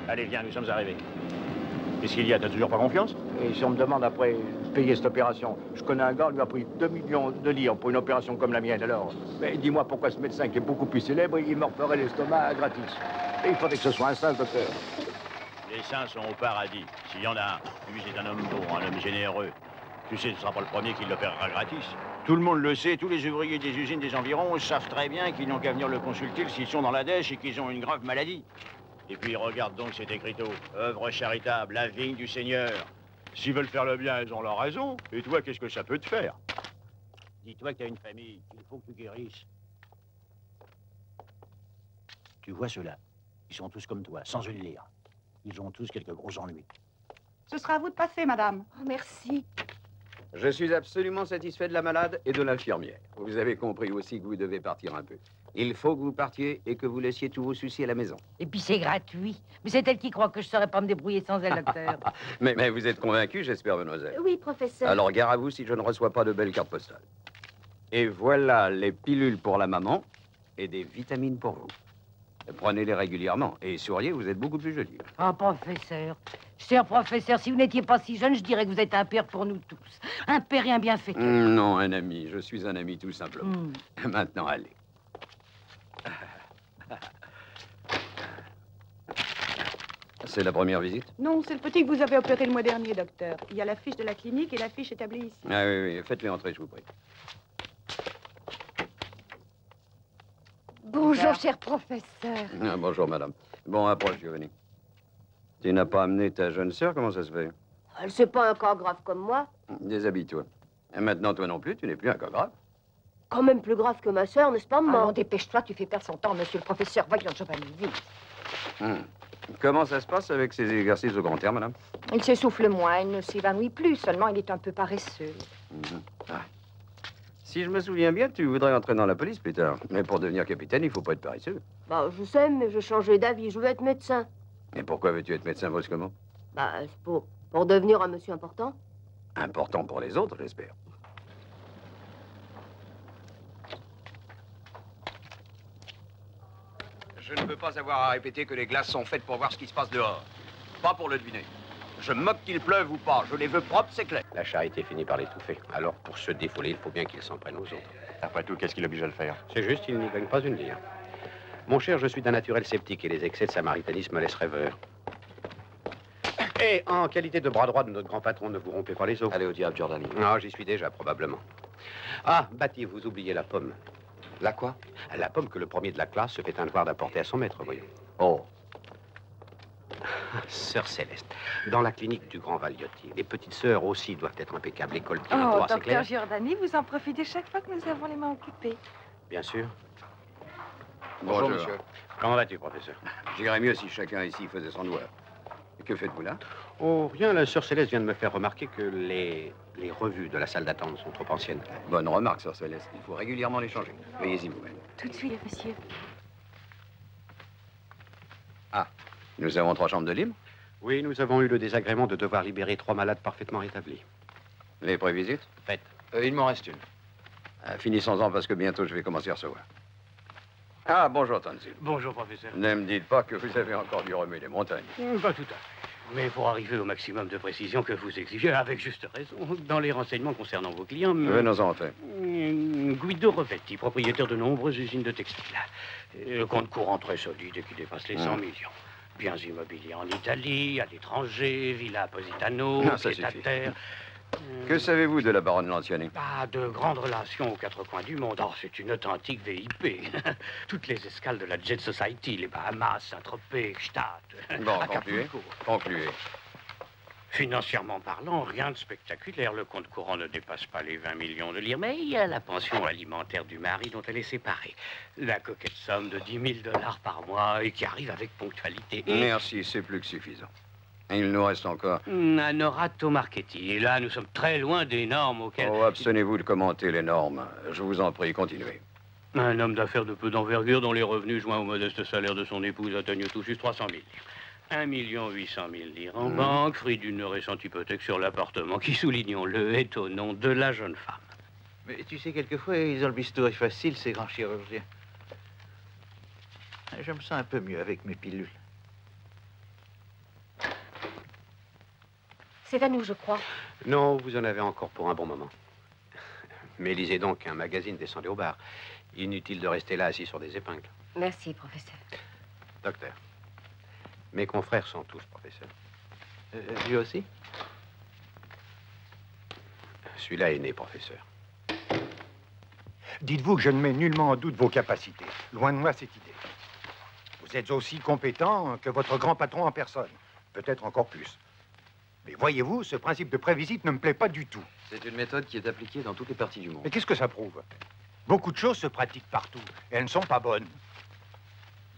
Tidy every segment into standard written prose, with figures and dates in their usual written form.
Allez, viens, nous sommes arrivés. Qu'est-ce qu'il y a? T'as toujours pas confiance? Et si on me demande après de payer cette opération, je connais un gars, lui a pris 2 millions de livres pour une opération comme la mienne, alors. Mais dis-moi pourquoi ce médecin qui est beaucoup plus célèbre, il me referait l'estomac gratis. Et il faudrait que ce soit un sage docteur. Les saints sont au paradis. S'il y en a un, lui c'est un homme bon, un homme généreux. Tu sais, ce ne sera pas le premier qui l'opérera gratis. Tout le monde le sait, tous les ouvriers des usines des environs savent très bien qu'ils n'ont qu'à venir le consulter s'ils sont dans la dèche et qu'ils ont une grave maladie. Et puis regarde donc cet écriteau, œuvre charitable, la vigne du Seigneur. S'ils veulent faire le bien, ils ont leur raison. Et toi, qu'est-ce que ça peut te faire? Dis-toi que tu as une famille, il faut que tu guérisses. Tu vois ceux-là, ils sont tous comme toi, sans une lire. Ils ont tous quelques gros ennuis. Ce sera à vous de passer, madame. Oh, merci. Je suis absolument satisfait de la malade et de l'infirmière. Vous avez compris aussi que vous devez partir un peu. Il faut que vous partiez et que vous laissiez tous vos soucis à la maison. Et puis c'est gratuit. Mais c'est elle qui croit que je ne saurais pas me débrouiller sans elle, docteur. mais vous êtes convaincu, j'espère, mademoiselle? Oui, professeur. Alors, gare à vous si je ne reçois pas de belles cartes postales. Et voilà les pilules pour la maman et des vitamines pour vous. Prenez-les régulièrement et souriez, vous êtes beaucoup plus jolie. Ah, professeur. Cher professeur, si vous n'étiez pas si jeune, je dirais que vous êtes un père pour nous tous. Un père et un bienfaiteur. Non, un ami. Je suis un ami, tout simplement. Maintenant, allez. C'est la première visite? Non, c'est le petit que vous avez opéré le mois dernier, docteur. Il y a la fiche de la clinique et la fiche établie ici. Ah oui, faites-les entrer, je vous prie. Bonjour, cher professeur. Ah, bonjour, madame. Bon, approche, Giovanni. Tu n'as pas amené ta jeune sœur, comment ça se fait? C'est pas un cas grave comme moi. Déshabille-toi. Et maintenant, toi non plus, tu n'es plus un cas grave. Quand même plus grave que ma sœur, n'est-ce pas, maman? Allons, dépêche-toi, tu fais perdre son temps, monsieur le professeur. Voyons, Giovanni, vite. Comment ça se passe avec ces exercices au grand air, madame? Il s'essouffle moins, il ne s'évanouit plus, seulement il est un peu paresseux. Si je me souviens bien, tu voudrais entrer dans la police plus tard. Mais pour devenir capitaine, il faut pas être paresseux. Bah, je sais, mais je changeais d'avis, je veux être médecin. Et pourquoi veux-tu être médecin brusquement? Bah, pour devenir un monsieur important. Important pour les autres, j'espère. Je ne veux pas avoir à répéter que les glaces sont faites pour voir ce qui se passe dehors. Pas pour le deviner. Je me moque qu'il pleuve ou pas. Je les veux propres, c'est clair. La charité finit par l'étouffer. Alors, pour se défouler, il faut bien qu'il s'en prenne aux autres. Après tout, qu'est-ce qui l'oblige à le faire? C'est juste, il n'y gagne pas une lire. Mon cher, je suis d'un naturel sceptique et les excès de samaritanisme me laissent rêveur. Et en qualité de bras droit de notre grand patron, ne vous rompez pas les os. Allez au diable, Giordani. Non, j'y suis déjà, probablement. Ah, Batty, vous oubliez la pomme. La quoi? La pomme que le premier de la classe se fait un devoir d'apporter à son maître, voyons. Oh. Sœur Céleste, dans la clinique du Grand Valiotti, les petites sœurs aussi doivent être impeccables. L'école qui Oh, droit, c'est docteur clair? Giordani, vous en profitez chaque fois que nous avons les mains occupées. Bien sûr. Bonjour, monsieur. Comment vas-tu, professeur? J'irais mieux si chacun ici faisait son devoir. Et que faites-vous là? Oh, rien, la sœur Céleste vient de me faire remarquer que les revues de la salle d'attente sont trop anciennes. Bonne remarque, sœur Céleste. Il faut régulièrement les changer. Veuillez-y vous-même. Tout de suite, monsieur. Ah, nous avons 3 chambres de libre? Oui, nous avons eu le désagrément de devoir libérer 3 malades parfaitement rétablis. Les prévisites? Faites. Il m'en reste une. Finissons-en parce que bientôt je vais commencer à recevoir. Ah, bonjour, Tanzi. Bonjour, professeur. Ne me dites pas que vous avez encore dû remuer les montagnes. Pas tout à fait. Mais pour arriver au maximum de précision que vous exigez, avec juste raison, dans les renseignements concernant vos clients... Venons-en, en fait. Guido Rovetti, propriétaire de nombreuses usines de textiles. Le compte courant très solide et qui dépasse les 100 millions. Biens immobiliers en Italie, à l'étranger, Villa à Positano, pied à terre... Que savez-vous de la baronne Lanciani? Pas de grandes relations aux 4 coins du monde. Oh, c'est une authentique VIP. Toutes les escales de la Jet Society, les Bahamas, Saint-Tropez, Gstaad. Bon, Acapulco. Concluez. Financièrement parlant, rien de spectaculaire. Le compte courant ne dépasse pas les 20 millions de livres. Mais il y a la pension alimentaire du mari dont elle est séparée. La coquette somme de 10 000 $ par mois et qui arrive avec ponctualité. Merci, c'est plus que suffisant. Il nous reste encore... Anorato Marchetti. Et là, nous sommes très loin des normes auxquelles... Oh, abstenez-vous de commenter les normes. Je vous en prie, continuez. Un homme d'affaires de peu d'envergure dont les revenus joints au modeste salaire de son épouse atteignent tout juste 300 000 livres. 1 800 000 livres en banque, fruit d'une récente hypothèque sur l'appartement qui, soulignons-le, est au nom de la jeune femme. Mais tu sais, quelquefois, ils ont le bistouri facile, ces grands chirurgiens. Je me sens un peu mieux avec mes pilules. C'est à nous, je crois. Non, vous en avez encore pour un bon moment. Mais lisez donc, un magazine, descendez au bar. Inutile de rester là assis sur des épingles. Merci, professeur. Docteur, mes confrères sont tous professeurs. Lui aussi? Celui-là est né professeur. Dites-vous que je ne mets nullement en doute vos capacités. Loin de moi cette idée. Vous êtes aussi compétent que votre grand patron en personne. Peut-être encore plus. Mais voyez-vous, ce principe de prévisite ne me plaît pas du tout. C'est une méthode qui est appliquée dans toutes les parties du monde. Mais qu'est-ce que ça prouve? Beaucoup de choses se pratiquent partout, et elles ne sont pas bonnes.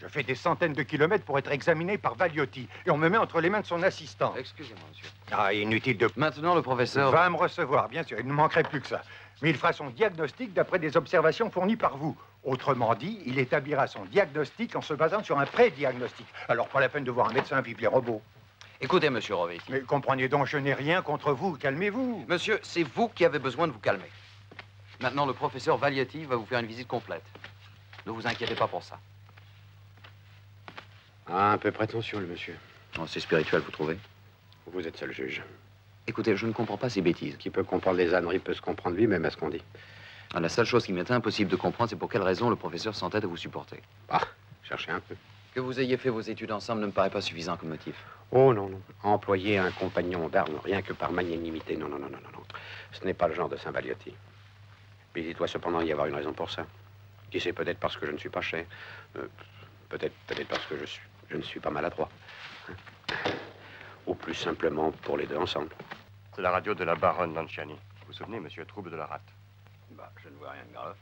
Je fais des centaines de kilomètres pour être examiné par Valiotti, et on me met entre les mains de son assistant. Excusez-moi, monsieur. Ah, inutile de... Maintenant, le professeur... va me recevoir, bien sûr, il ne manquerait plus que ça. Mais il fera son diagnostic d'après des observations fournies par vous. Autrement dit, il établira son diagnostic en se basant sur un pré-diagnostic. Alors, pas la peine de voir un médecin, vive les robots. Écoutez, monsieur Rovetti. Mais comprenez donc, je n'ai rien contre vous, calmez-vous. Monsieur, c'est vous qui avez besoin de vous calmer. Maintenant, le professeur Valietti va vous faire une visite complète. Ne vous inquiétez pas pour ça. Ah, un peu prétentieux, le monsieur. Oh, c'est spirituel, vous trouvez? Vous êtes seul juge. Écoutez, je ne comprends pas ces bêtises. Qui peut comprendre les âneries peut se comprendre lui-même à ce qu'on dit. Ah, la seule chose qui m'est impossible de comprendre, c'est pour quelle raison le professeur s'entête à vous supporter. Ah, cherchez un peu. Que vous ayez fait vos études ensemble ne me paraît pas suffisant comme motif. Oh non, non. Employer un compagnon d'armes rien que par magnanimité, non, non, non, non, non. Ce n'est pas le genre de Saint-Valiotti. Mais il doit cependant y avoir une raison pour ça. Qui sait, peut-être parce que je ne suis pas cher. Peut-être parce que je ne suis pas maladroit. Ou plus simplement pour les deux ensemble. C'est la radio de la baronne Lanciani. Vous vous souvenez, monsieur, trouble de la rate. Bah, je ne vois rien de grave.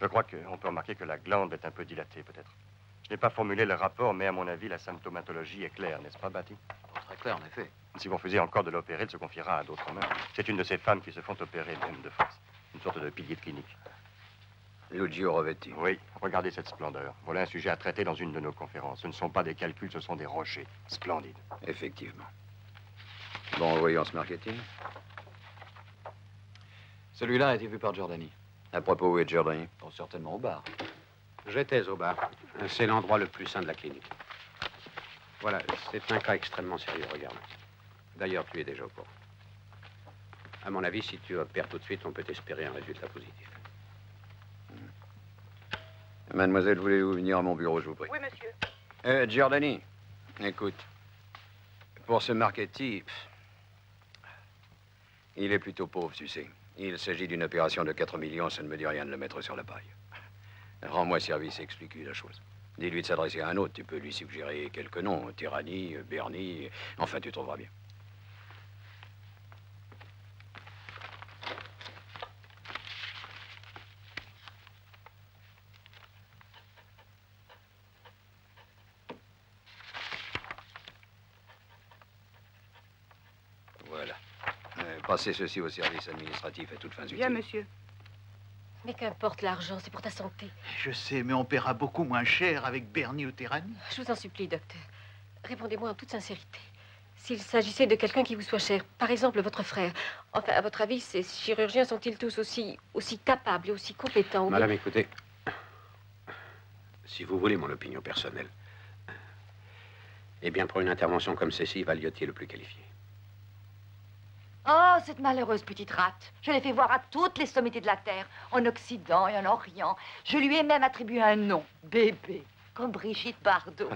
Je crois qu'on peut remarquer que la glande est un peu dilatée, peut-être. Je n'ai pas formulé le rapport, mais à mon avis, la symptomatologie est claire, n'est-ce pas, Batty? Très clair, en effet. Si vous refusez encore de l'opérer, elle se confiera à d'autres mains. C'est une de ces femmes qui se font opérer, même de force. Une sorte de pilier clinique. Lucio Rovetti. Oui, regardez cette splendeur. Voilà un sujet à traiter dans une de nos conférences. Ce ne sont pas des calculs, ce sont des rochers. Splendides. Effectivement. Bon, voyons ce marketing. Celui-là a été vu par Giordani. À propos, où est Giordani? Oh, certainement au bar. J'étais au bar. C'est l'endroit le plus sain de la clinique. Voilà, c'est un cas extrêmement sérieux, regarde. D'ailleurs, tu es déjà au courant. À mon avis, si tu opères tout de suite, on peut espérer un résultat positif. Mademoiselle, voulez-vous venir à mon bureau, je vous prie? Oui, monsieur. Giordani, écoute. Pour ce Marchetti, il est plutôt pauvre, tu sais. Il s'agit d'une opération de 4 millions, ça ne me dit rien de le mettre sur la paille. Rends-moi service et explique-lui la chose. Dis-lui de s'adresser à un autre. Tu peux lui suggérer quelques noms. Tyrannie, Bernie, enfin, tu trouveras bien. Voilà. Passez ceci au service administratif à toute fin utile. Bien, monsieur. Mais qu'importe l'argent, c'est pour ta santé. Je sais, mais on paiera beaucoup moins cher avec Bernie ou Terrani. Je vous en supplie, docteur. Répondez-moi en toute sincérité. S'il s'agissait de quelqu'un qui vous soit cher, par exemple votre frère, enfin, à votre avis, ces chirurgiens sont-ils tous aussi capables et aussi compétents? Madame, écoutez, si vous voulez mon opinion personnelle, eh bien, pour une intervention comme celle-ci, Valiotti est le plus qualifié. Oh, cette malheureuse petite rate. Je l'ai fait voir à toutes les sommités de la Terre, en Occident et en Orient. Je lui ai même attribué un nom, Bébé, comme Brigitte Bardot.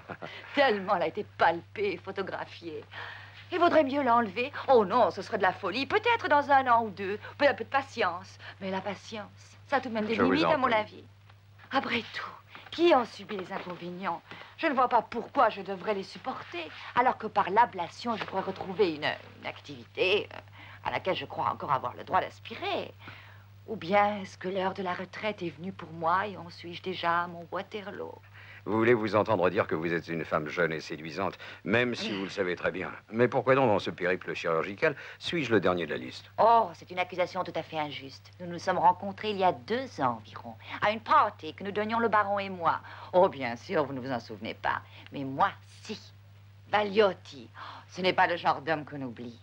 Tellement elle a été palpée et photographiée. Il vaudrait mieux l'enlever. Oh non, ce serait de la folie. Peut-être dans 1 an ou 2. Un peu de patience. Mais la patience, ça a tout de même des limites, à mon avis. Après tout, qui en subit les inconvénients? Je ne vois pas pourquoi je devrais les supporter, alors que par l'ablation, je pourrais retrouver une activité à laquelle je crois encore avoir le droit d'aspirer. Ou bien est-ce que l'heure de la retraite est venue pour moi et en suis-je déjà à mon Waterloo? Vous voulez vous entendre dire que vous êtes une femme jeune et séduisante, même si vous le savez très bien. Mais pourquoi donc, dans ce périple chirurgical, suis-je le dernier de la liste? Oh, c'est une accusation tout à fait injuste. Nous nous sommes rencontrés il y a 2 ans environ, à une party que nous donnions le baron et moi. Oh, bien sûr, vous ne vous en souvenez pas. Mais moi, si. Valiotti, ce n'est pas le genre d'homme qu'on oublie.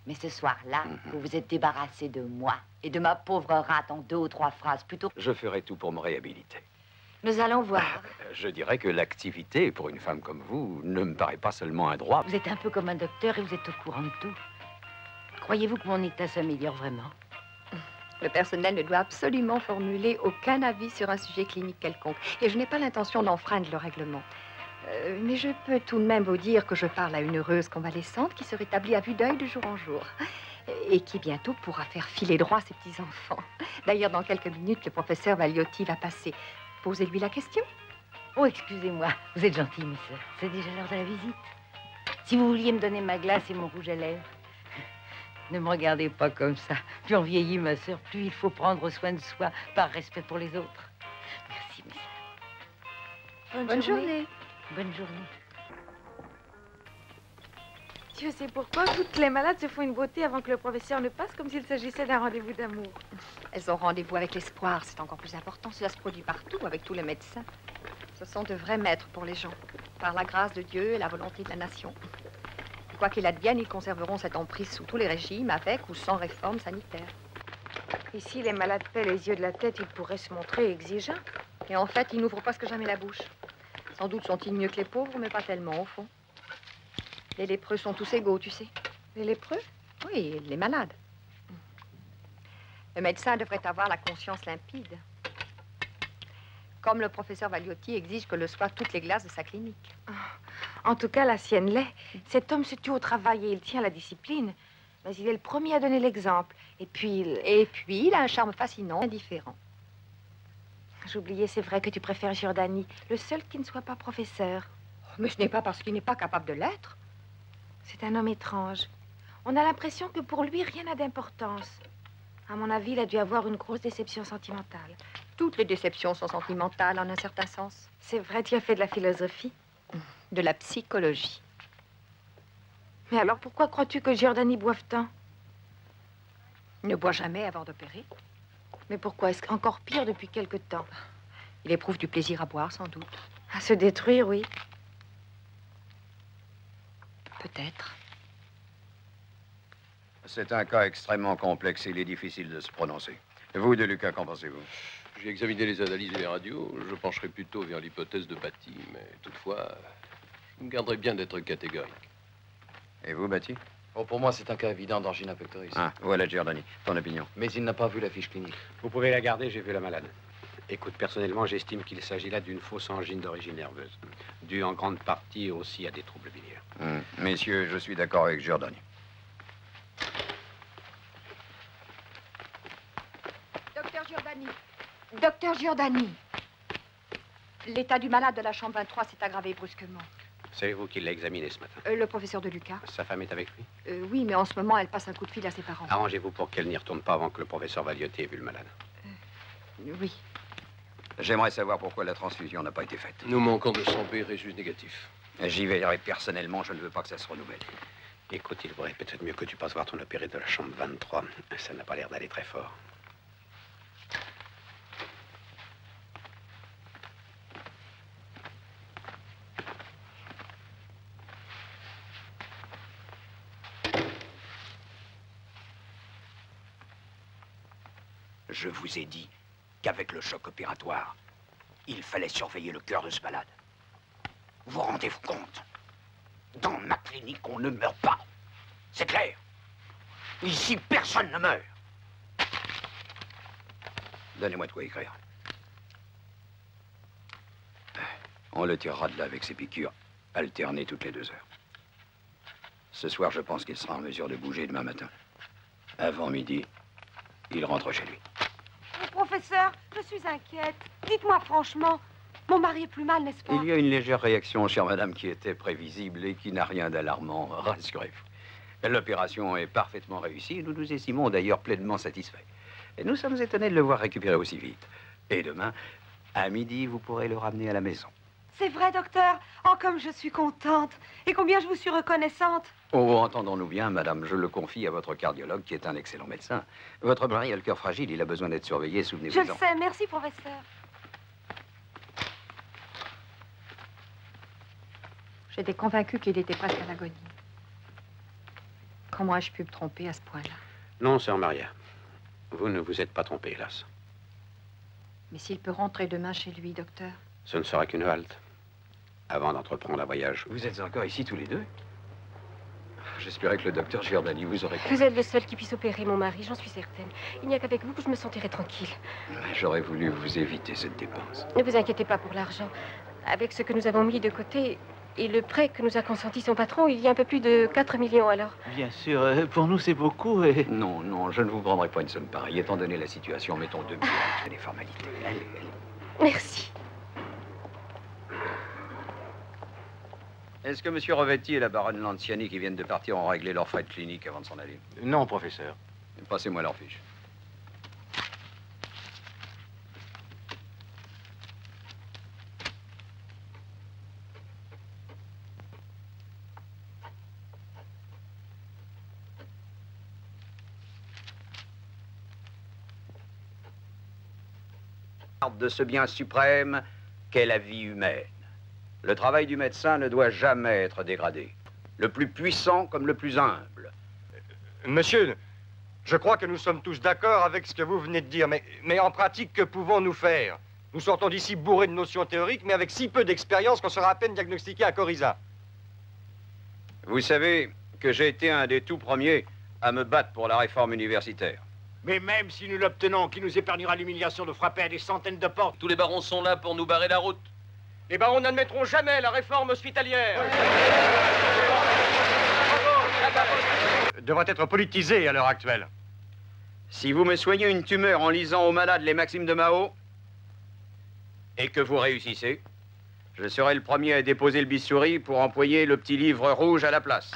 Mais ce soir-là, vous vous êtes débarrassé de moi et de ma pauvre rate en 2 ou 3 phrases plutôt. Je ferai tout pour me réhabiliter. Nous allons voir. Je dirais que l'activité, pour une femme comme vous, ne me paraît pas seulement un droit. Vous êtes un peu comme un docteur et vous êtes au courant de tout. Croyez-vous que mon état s'améliore vraiment? Le personnel ne doit absolument formuler aucun avis sur un sujet clinique quelconque. Et je n'ai pas l'intention d'enfreindre le règlement. Mais je peux tout de même vous dire que je parle à une heureuse convalescente qui se rétablit à vue d'œil de jour en jour. Et qui bientôt pourra faire filer droit ses petits-enfants. D'ailleurs, dans quelques minutes, le professeur Valiotti va passer. Posez-lui la question. Oh, excusez-moi, vous êtes gentille, mes sœurs. C'est déjà l'heure de la visite. Si vous vouliez me donner ma glace et mon rouge à lèvres. Ne me regardez pas comme ça. Plus on vieillit, ma sœur, plus il faut prendre soin de soi par respect pour les autres. Merci, mes sœurs. Bonne journée. Bonne journée. Dieu sait pourquoi toutes les malades se font une beauté avant que le professeur ne passe, comme s'il s'agissait d'un rendez-vous d'amour. Elles ont rendez-vous avec l'espoir. C'est encore plus important. Cela se produit partout avec tous les médecins. Ce sont de vrais maîtres pour les gens. Par la grâce de Dieu et la volonté de la nation. Quoi qu'il advienne, ils conserveront cette emprise sous tous les régimes, avec ou sans réforme sanitaire. Ici, les malades paient les yeux de la tête, ils pourraient se montrer exigeants. Et en fait, ils n'ouvrent presque jamais la bouche. Sans doute sont-ils mieux que les pauvres, mais pas tellement, au fond. Les lépreux sont tous égaux, tu sais. Les lépreux? Oui, les malades. Le médecin devrait avoir la conscience limpide. Comme le professeur Valiotti exige que le soient toutes les glaces de sa clinique. En tout cas, la sienne l'est. Cet homme se tue au travail et il tient la discipline. Mais il est le premier à donner l'exemple. Et puis, il a un charme fascinant, indifférent. J'oubliais, c'est vrai que tu préfères Giordani, le seul qui ne soit pas professeur. Mais ce n'est pas parce qu'il n'est pas capable de l'être. C'est un homme étrange. On a l'impression que pour lui, rien n'a d'importance. À mon avis, il a dû avoir une grosse déception sentimentale. Toutes les déceptions sont sentimentales, en un certain sens. C'est vrai, tu as fait de la philosophie. De la psychologie. Mais alors, pourquoi crois-tu que Giordani boive tant? Il ne boit jamais avant d'opérer. Mais pourquoi? Est-ce encore pire depuis quelque temps? Il éprouve du plaisir à boire, sans doute. À se détruire, oui. Peut-être. C'est un cas extrêmement complexe et il est difficile de se prononcer. Vous, De Luca, qu'en pensez-vous? J'ai examiné les analyses et les radios. Je pencherai plutôt vers l'hypothèse de Batty, mais toutefois, je me garderai bien d'être catégorique. Et vous, Batty? Oh, pour moi, c'est un cas évident d'angina pectoris. Ah, voilà Giordani. Ton opinion? Mais il n'a pas vu la fiche clinique. Vous pouvez la garder, j'ai vu la malade. Écoute, personnellement, j'estime qu'il s'agit là d'une fausse angine d'origine nerveuse, due en grande partie aussi à des troubles biliaires. Messieurs, je suis d'accord avec Giordani. Docteur Giordani. Docteur Giordani. L'état du malade de la chambre 23 s'est aggravé brusquement. C'est vous qui l'a examiné ce matin? Le professeur De Luca. Sa femme est avec lui? Oui, mais en ce moment, elle passe un coup de fil à ses parents. Arrangez-vous pour qu'elle n'y retourne pas avant que le professeur Valiotti ait vu le malade. Oui. J'aimerais savoir pourquoi la transfusion n'a pas été faite. Nous manquons de sang B résus négatif. J'y verrai personnellement, je ne veux pas que ça se renouvelle. Écoute, il vaudrait peut-être mieux que tu passes voir ton opéré de la chambre 23. Ça n'a pas l'air d'aller très fort. Je vous ai dit qu'avec le choc opératoire, il fallait surveiller le cœur de ce malade. Vous rendez-vous compte? Dans ma clinique, on ne meurt pas. C'est clair. Ici, personne ne meurt. Donnez-moi de quoi écrire. On le tirera de là avec ses piqûres, alternées toutes les 2 heures. Ce soir, je pense qu'il sera en mesure de bouger demain matin. Avant midi, il rentre chez lui. Professeur, je suis inquiète. Dites-moi franchement, mon mari est plus mal, n'est-ce pas? Il y a une légère réaction, chère madame, qui était prévisible et qui n'a rien d'alarmant, rassurez-vous. L'opération est parfaitement réussie et nous nous estimons d'ailleurs pleinement satisfaits. Et nous sommes étonnés de le voir récupérer aussi vite. Et demain, à midi, vous pourrez le ramener à la maison. C'est vrai, docteur. Oh, comme je suis contente. Et combien je vous suis reconnaissante. Oh, entendons-nous bien, madame, je le confie à votre cardiologue, qui est un excellent médecin. Votre mari a le cœur fragile, il a besoin d'être surveillé, souvenez-vous-en. Je le sais, merci, professeur. J'étais convaincue qu'il était presque à l'agonie. Comment ai-je pu me tromper à ce point-là? Non, sœur Maria. Vous ne vous êtes pas trompée, hélas. Mais s'il peut rentrer demain chez lui, docteur? Ce ne sera qu'une halte, avant d'entreprendre un voyage. Vous êtes encore ici tous les deux? j'espérais que le docteur Giordani vous aurait... Vous êtes le seul qui puisse opérer mon mari, j'en suis certaine. Il n'y a qu'avec vous que je me sentirai tranquille. J'aurais voulu vous éviter cette dépense. Ne vous inquiétez pas pour l'argent. Avec ce que nous avons mis de côté et le prêt que nous a consenti son patron, il y a un peu plus de 4 millions alors. Bien sûr, pour nous c'est beaucoup et... Non, non, je ne vous prendrai pas une somme pareille. Étant donné la situation, mettons 2 millions. C'est des formalités. Allez, allez. Merci. Est-ce que M. Rovetti et la baronne Lanciani qui viennent de partir ont réglé leurs frais de clinique avant de s'en aller? Non, professeur. Passez-moi leur fiche. De ce bien suprême qu'est la vie humaine. Le travail du médecin ne doit jamais être dégradé. Le plus puissant comme le plus humble. Monsieur, je crois que nous sommes tous d'accord avec ce que vous venez de dire, mais en pratique, que pouvons-nous faire? Nous sortons d'ici bourrés de notions théoriques, mais avec si peu d'expérience qu'on sera à peine diagnostiqué à Coryza. Vous savez que j'ai été un des tout premiers à me battre pour la réforme universitaire. Mais même si nous l'obtenons, qui nous épargnera l'humiliation de frapper à des centaines de portes. Tous les barons sont là pour nous barrer la route. Les barons n'admettront jamais la réforme hospitalière. Devrait être politisée à l'heure actuelle. Si vous me soignez une tumeur en lisant aux malades les maximes de Mao, et que vous réussissez, je serai le premier à déposer le bistouri pour employer le petit livre rouge à la place.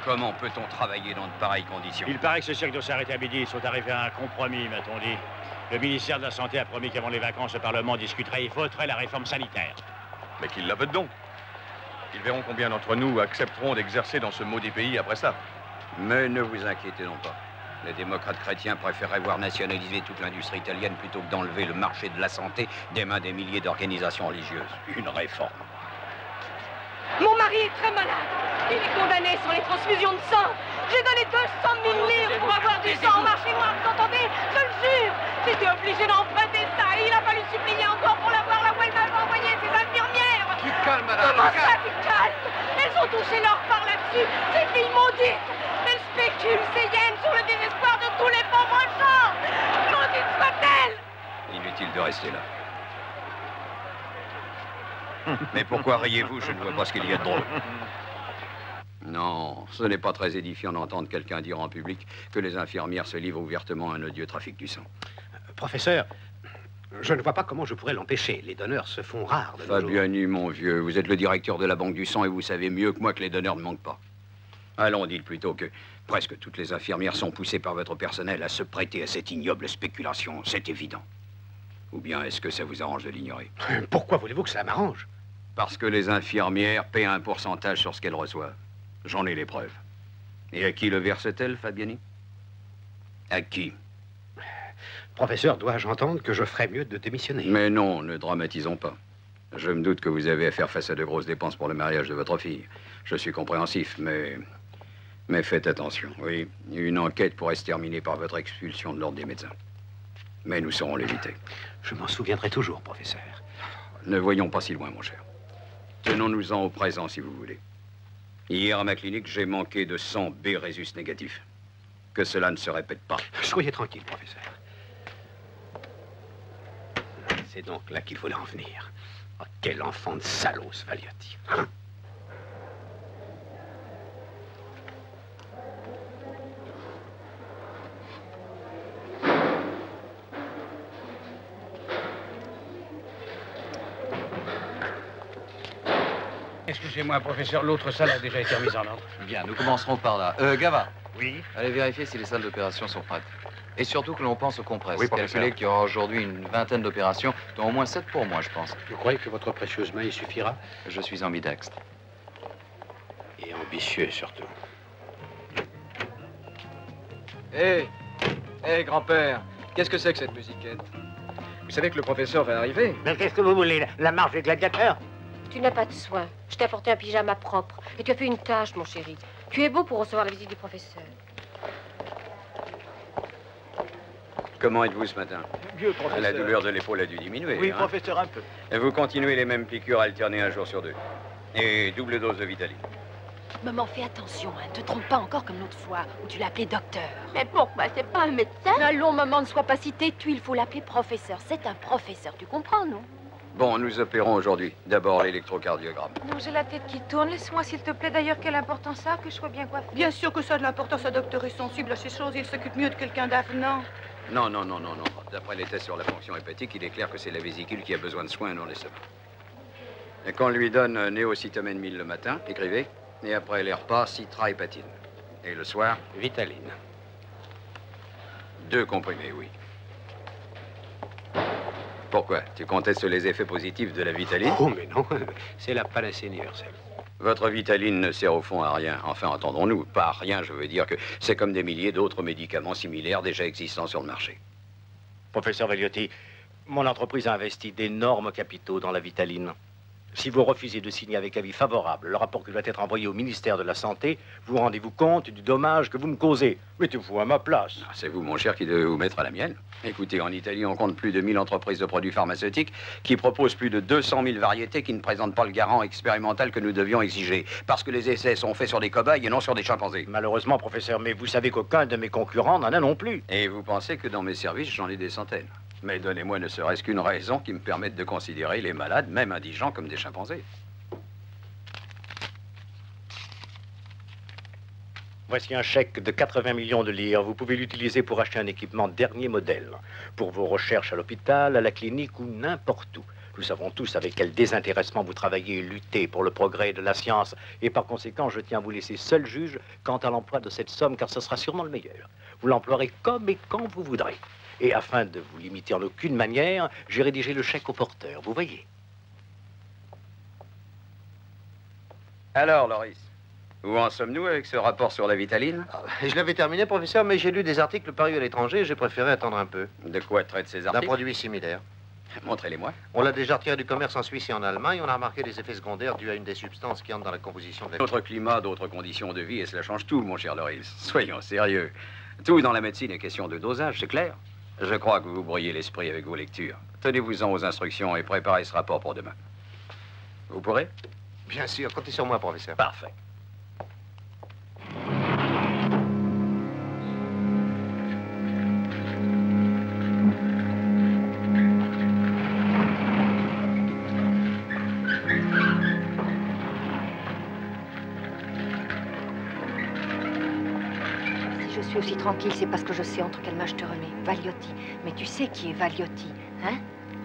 Comment peut-on travailler dans de pareilles conditions? Il paraît que ce cirque doit s'arrêter à midi. Ils sont arrivés à un compromis, m'a-t-on dit. Le ministère de la Santé a promis qu'avant les vacances, le Parlement discuterait et voterait la réforme sanitaire. Mais qu'ils la votent donc. Ils verront combien d'entre nous accepteront d'exercer dans ce maudit pays après ça. Mais ne vous inquiétez donc pas. Les démocrates chrétiens préféreraient voir nationaliser toute l'industrie italienne plutôt que d'enlever le marché de la santé des mains des milliers d'organisations religieuses. Une réforme. Mon mari est très malade. Il est condamné sur les transfusions de sang. J'ai donné 200 000 livres pour avoir du sang au marché noir, vous entendez? Je le jure. J'étais obligé d'emprunter ça et il a fallu supplier encore pour l'avoir là où elle m'avait envoyé ses infirmières. Tu calmes, madame. Comment ça, tu calmes? Elles ont touché leur part là-dessus. Ces filles maudites. Elles spéculent ces yens sur le désespoir de tous les pauvres gens. Maudites soient-elles. Inutile de rester là. Mais pourquoi riez-vous? Je ne vois pas ce qu'il y a de drôle. Non, ce n'est pas très édifiant d'entendre quelqu'un dire en public que les infirmières se livrent ouvertement à un odieux trafic du sang. Professeur, je ne vois pas comment je pourrais l'empêcher. Les donneurs se font rares de nos jours. Fabiani, mon vieux, vous êtes le directeur de la Banque du sang et vous savez mieux que moi que les donneurs ne manquent pas. Allons, dites plutôt que presque toutes les infirmières sont poussées par votre personnel à se prêter à cette ignoble spéculation. C'est évident. Ou bien est-ce que ça vous arrange de l'ignorer? Pourquoi voulez-vous que ça m'arrange? Parce que les infirmières paient un pourcentage sur ce qu'elles reçoivent. J'en ai les preuves. Et à qui le verse-t-elle, Fabiani? À qui? Professeur, dois-je entendre que je ferais mieux de démissionner? Mais non, ne dramatisons pas. Je me doute que vous avez à faire face à de grosses dépenses pour le mariage de votre fille. Je suis compréhensif, mais faites attention. Oui, une enquête pourrait se terminer par votre expulsion de l'ordre des médecins. Mais nous saurons l'éviter. Je m'en souviendrai toujours, professeur. Ne voyons pas si loin, mon cher. Tenons-nous-en au présent, si vous voulez. Hier, à ma clinique, j'ai manqué de 100 B résus négatifs. Que cela ne se répète pas. Soyez tranquille, professeur. C'est donc là qu'il voulait en venir. Oh, quel enfant de salaud, ce Valiotti. Hein? Excusez-moi, professeur, l'autre salle a déjà été remise en ordre. Bien, nous commencerons par là. Gava. Oui. Allez vérifier si les salles d'opération sont prêtes. Et surtout que l'on pense aux compresses. Oui, professeur. Calculez qu'il y aura aujourd'hui une vingtaine d'opérations, dont au moins 7 pour moi, je pense. Vous croyez que votre précieuse main y suffira? Je suis ambidextre. Et ambitieux, surtout. Hé, grand-père, qu'est-ce que c'est que cette musiquette? Vous savez que le professeur va arriver? Mais qu'est-ce que vous voulez? La marche des gladiateurs? Tu n'as pas de soin. Je t'ai apporté un pyjama propre. Et tu as fait une tâche, mon chéri. Tu es beau pour recevoir la visite du professeur. Comment êtes-vous ce matin? Mieux, professeur. La douleur de l'épaule a dû diminuer. Oui, hein? professeur, un peu. Et vous continuez les mêmes piqûres alternées un jour sur deux. Et double dose de Vitaline. Maman, fais attention, hein. Ne te trompe pas encore comme l'autre fois, où tu l'as appelé docteur. Mais pourquoi? C'est pas un médecin? Allons, maman, ne sois pas si têtue. Il faut l'appeler professeur. C'est un professeur, tu comprends, non? Bon, nous opérons aujourd'hui. D'abord l'électrocardiogramme. Non, j'ai la tête qui tourne. Laisse-moi, s'il te plaît. D'ailleurs, quelle importance ça a que je sois bien coiffée? Bien sûr que ça a de l'importance, un docteur est sensible à ces choses. Il s'occupe mieux de quelqu'un d'avenant. Non. D'après les tests sur la fonction hépatique, il est clair que c'est la vésicule qui a besoin de soins, non l'estomac. Et qu'on lui donne néocytomène 1000 le matin, écrivez, et après les repas, citrahépatine. Et le soir, Vitaline. 2 comprimés, oui. Pourquoi? Tu contestes les effets positifs de la Vitaline? Oh, mais non, c'est la panacée universelle. Votre Vitaline ne sert au fond à rien. Enfin, entendons-nous, pas à rien, je veux dire que c'est comme des milliers d'autres médicaments similaires déjà existants sur le marché. Professeur Vagliotti, mon entreprise a investi d'énormes capitaux dans la Vitaline. Si vous refusez de signer avec avis favorable le rapport qui doit être envoyé au ministère de la Santé, vous rendez-vous compte du dommage que vous me causez. Mettez-vous à ma place. C'est vous, mon cher, qui devez vous mettre à la mienne. Écoutez, en Italie, on compte plus de 1000 entreprises de produits pharmaceutiques qui proposent plus de 200 000 variétés qui ne présentent pas le garant expérimental que nous devions exiger. Parce que les essais sont faits sur des cobayes et non sur des chimpanzés. Malheureusement, professeur, mais vous savez qu'aucun de mes concurrents n'en a non plus. Et vous pensez que dans mes services, j'en ai des centaines. Mais donnez-moi ne serait-ce qu'une raison qui me permette de considérer les malades, même indigents, comme des chimpanzés. Voici un chèque de 80 millions de lire. Vous pouvez l'utiliser pour acheter un équipement dernier modèle. Pour vos recherches à l'hôpital, à la clinique ou n'importe où. Nous savons tous avec quel désintéressement vous travaillez et luttez pour le progrès de la science. Et par conséquent, je tiens à vous laisser seul juge quant à l'emploi de cette somme, car ce sera sûrement le meilleur. Vous l'emploierez comme et quand vous voudrez. Et afin de vous limiter en aucune manière, j'ai rédigé le chèque au porteur, vous voyez. Alors, Loris, où en sommes-nous avec ce rapport sur la Vitaline? Je l'avais terminé, professeur, mais j'ai lu des articles parus à l'étranger et j'ai préféré attendre un peu. De quoi traitent ces D'un articles? produit similaire. Montrez-les-moi. On l'a déjà retiré du commerce en Suisse et en Allemagne. On a remarqué des effets secondaires dus à une des substances qui entrent dans la composition de la... D'autres climats, d'autres conditions de vie, et cela change tout, mon cher Loris. Soyons sérieux. Tout dans la médecine est question de dosage, c'est clair? Je crois que vous brouillez l'esprit avec vos lectures. Tenez-vous-en aux instructions et préparez ce rapport pour demain. Vous pourrez? Bien sûr, comptez sur moi, professeur. Parfait. Si je suis aussi tranquille, c'est parce que je sais entre quelles mains je te remets. Vagliotti. Mais tu sais qui est Vagliotti, hein?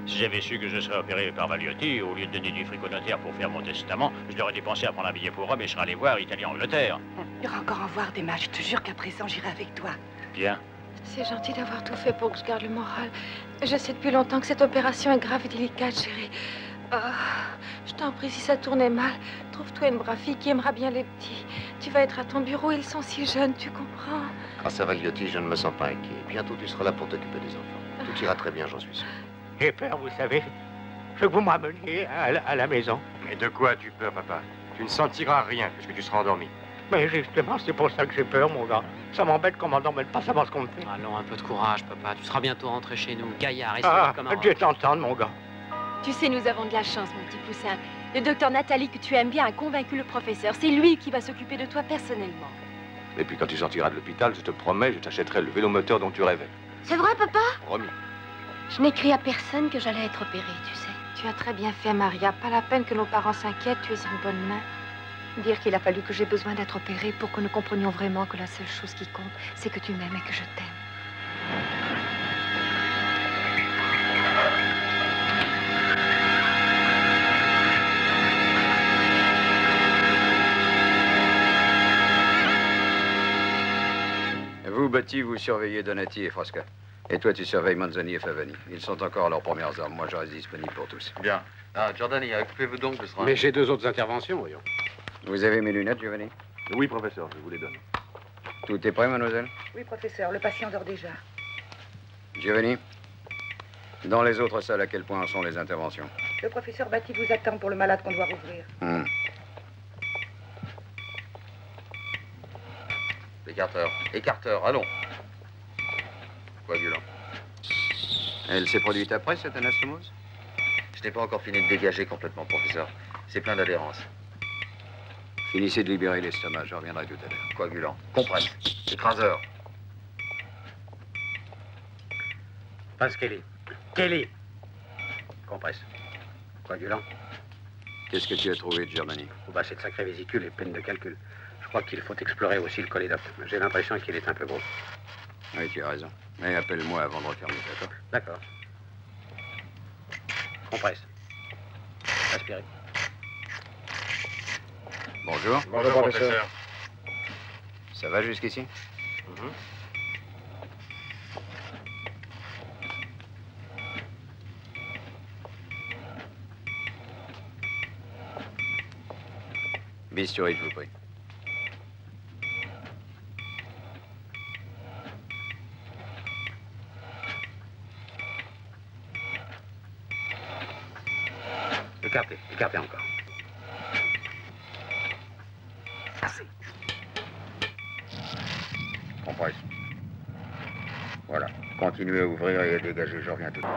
Si j'avais su que je serais opéré par Vagliotti, au lieu de donner du fric au notaire pour faire mon testament, je l'aurais dépensé à prendre un billet pour Rome et je serais allé voir Italie-Angleterre. Il y aura encore à voir des matchs. Je te jure qu'à présent, j'irai avec toi. Bien. C'est gentil d'avoir tout fait pour que je garde le moral. Je sais depuis longtemps que cette opération est grave et délicate, chérie. Je t'en prie, si ça tournait mal, trouve-toi une brave fille qui aimera bien les petits. Tu vas être à ton bureau, ils sont si jeunes, tu comprends? Grâce à Vagliotti, je ne me sens pas inquiet. Bientôt, tu seras là pour t'occuper des enfants. Tout ira très bien, j'en suis sûr. J'ai peur, vous savez. Je veux que vous me rameniez à la maison. Mais de quoi as-tu peur, papa? Tu ne sentiras rien puisque tu seras endormi. Mais justement, c'est pour ça que j'ai peur, mon gars. Ça m'embête qu'on m'endorme pas savoir ce qu'on me fait. Allons, un peu de courage, papa. Tu seras bientôt rentré chez nous. Gaillard, et comme un roc. Je vais t'entendre, mon gars. Tu sais, nous avons de la chance, mon petit poussin. Le docteur Nathalie, que tu aimes bien, a convaincu le professeur. C'est lui qui va s'occuper de toi personnellement. Et puis quand tu sortiras de l'hôpital, je te promets, je t'achèterai le vélomoteur dont tu rêvais. C'est vrai, papa? Promis. Je n'écris à personne que j'allais être opérée, tu sais. Tu as très bien fait, Maria. Pas la peine que nos parents s'inquiètent, tu es en bonne main. Dire qu'il a fallu que j'ai besoin d'être opérée pour que nous comprenions vraiment que la seule chose qui compte, c'est que tu m'aimes et que je t'aime. Vous Betty, vous surveillez Donati et Frasca. Et toi, tu surveilles Manzoni et Favani. Ils sont encore à leurs premières armes. Moi, je reste disponible pour tous. Bien. Ah, Giordani, occupez-vous donc de ce Mais j'ai 2 autres interventions, voyons. Vous avez mes lunettes, Giovanni? Oui, professeur, je vous les donne. Tout est prêt, mademoiselle? Oui, professeur, le patient dort déjà. Giovanni, dans les autres salles, à quel point en sont les interventions? Le professeur Batty vous attend pour le malade qu'on doit rouvrir. Écarteur, allons. Coagulant. Elle s'est produite après, cette anastomose? Je n'ai pas encore fini de dégager complètement, professeur. C'est plein d'adhérence. Finissez de libérer l'estomac, je reviendrai tout à l'heure. Coagulant, compresse, écraseur. Passe Kelly. Kelly. Compresse. Coagulant. Qu'est-ce que tu as trouvé de Germanie? Oh bah, cette sacrée vésicule est pleine de calculs. Je crois qu'il faut explorer aussi le cholédoque. J'ai l'impression qu'il est un peu gros. Oui, tu as raison. Mais appelle-moi avant de refermer, d'accord? D'accord. Compresse. Aspirez. Bonjour. Bonjour, professeur. Ça va jusqu'ici? Bistouri, je vous prie. Écartez encore. Assez. Compresse. Voilà. Continuez à ouvrir et à dégager, je reviens tout de suite.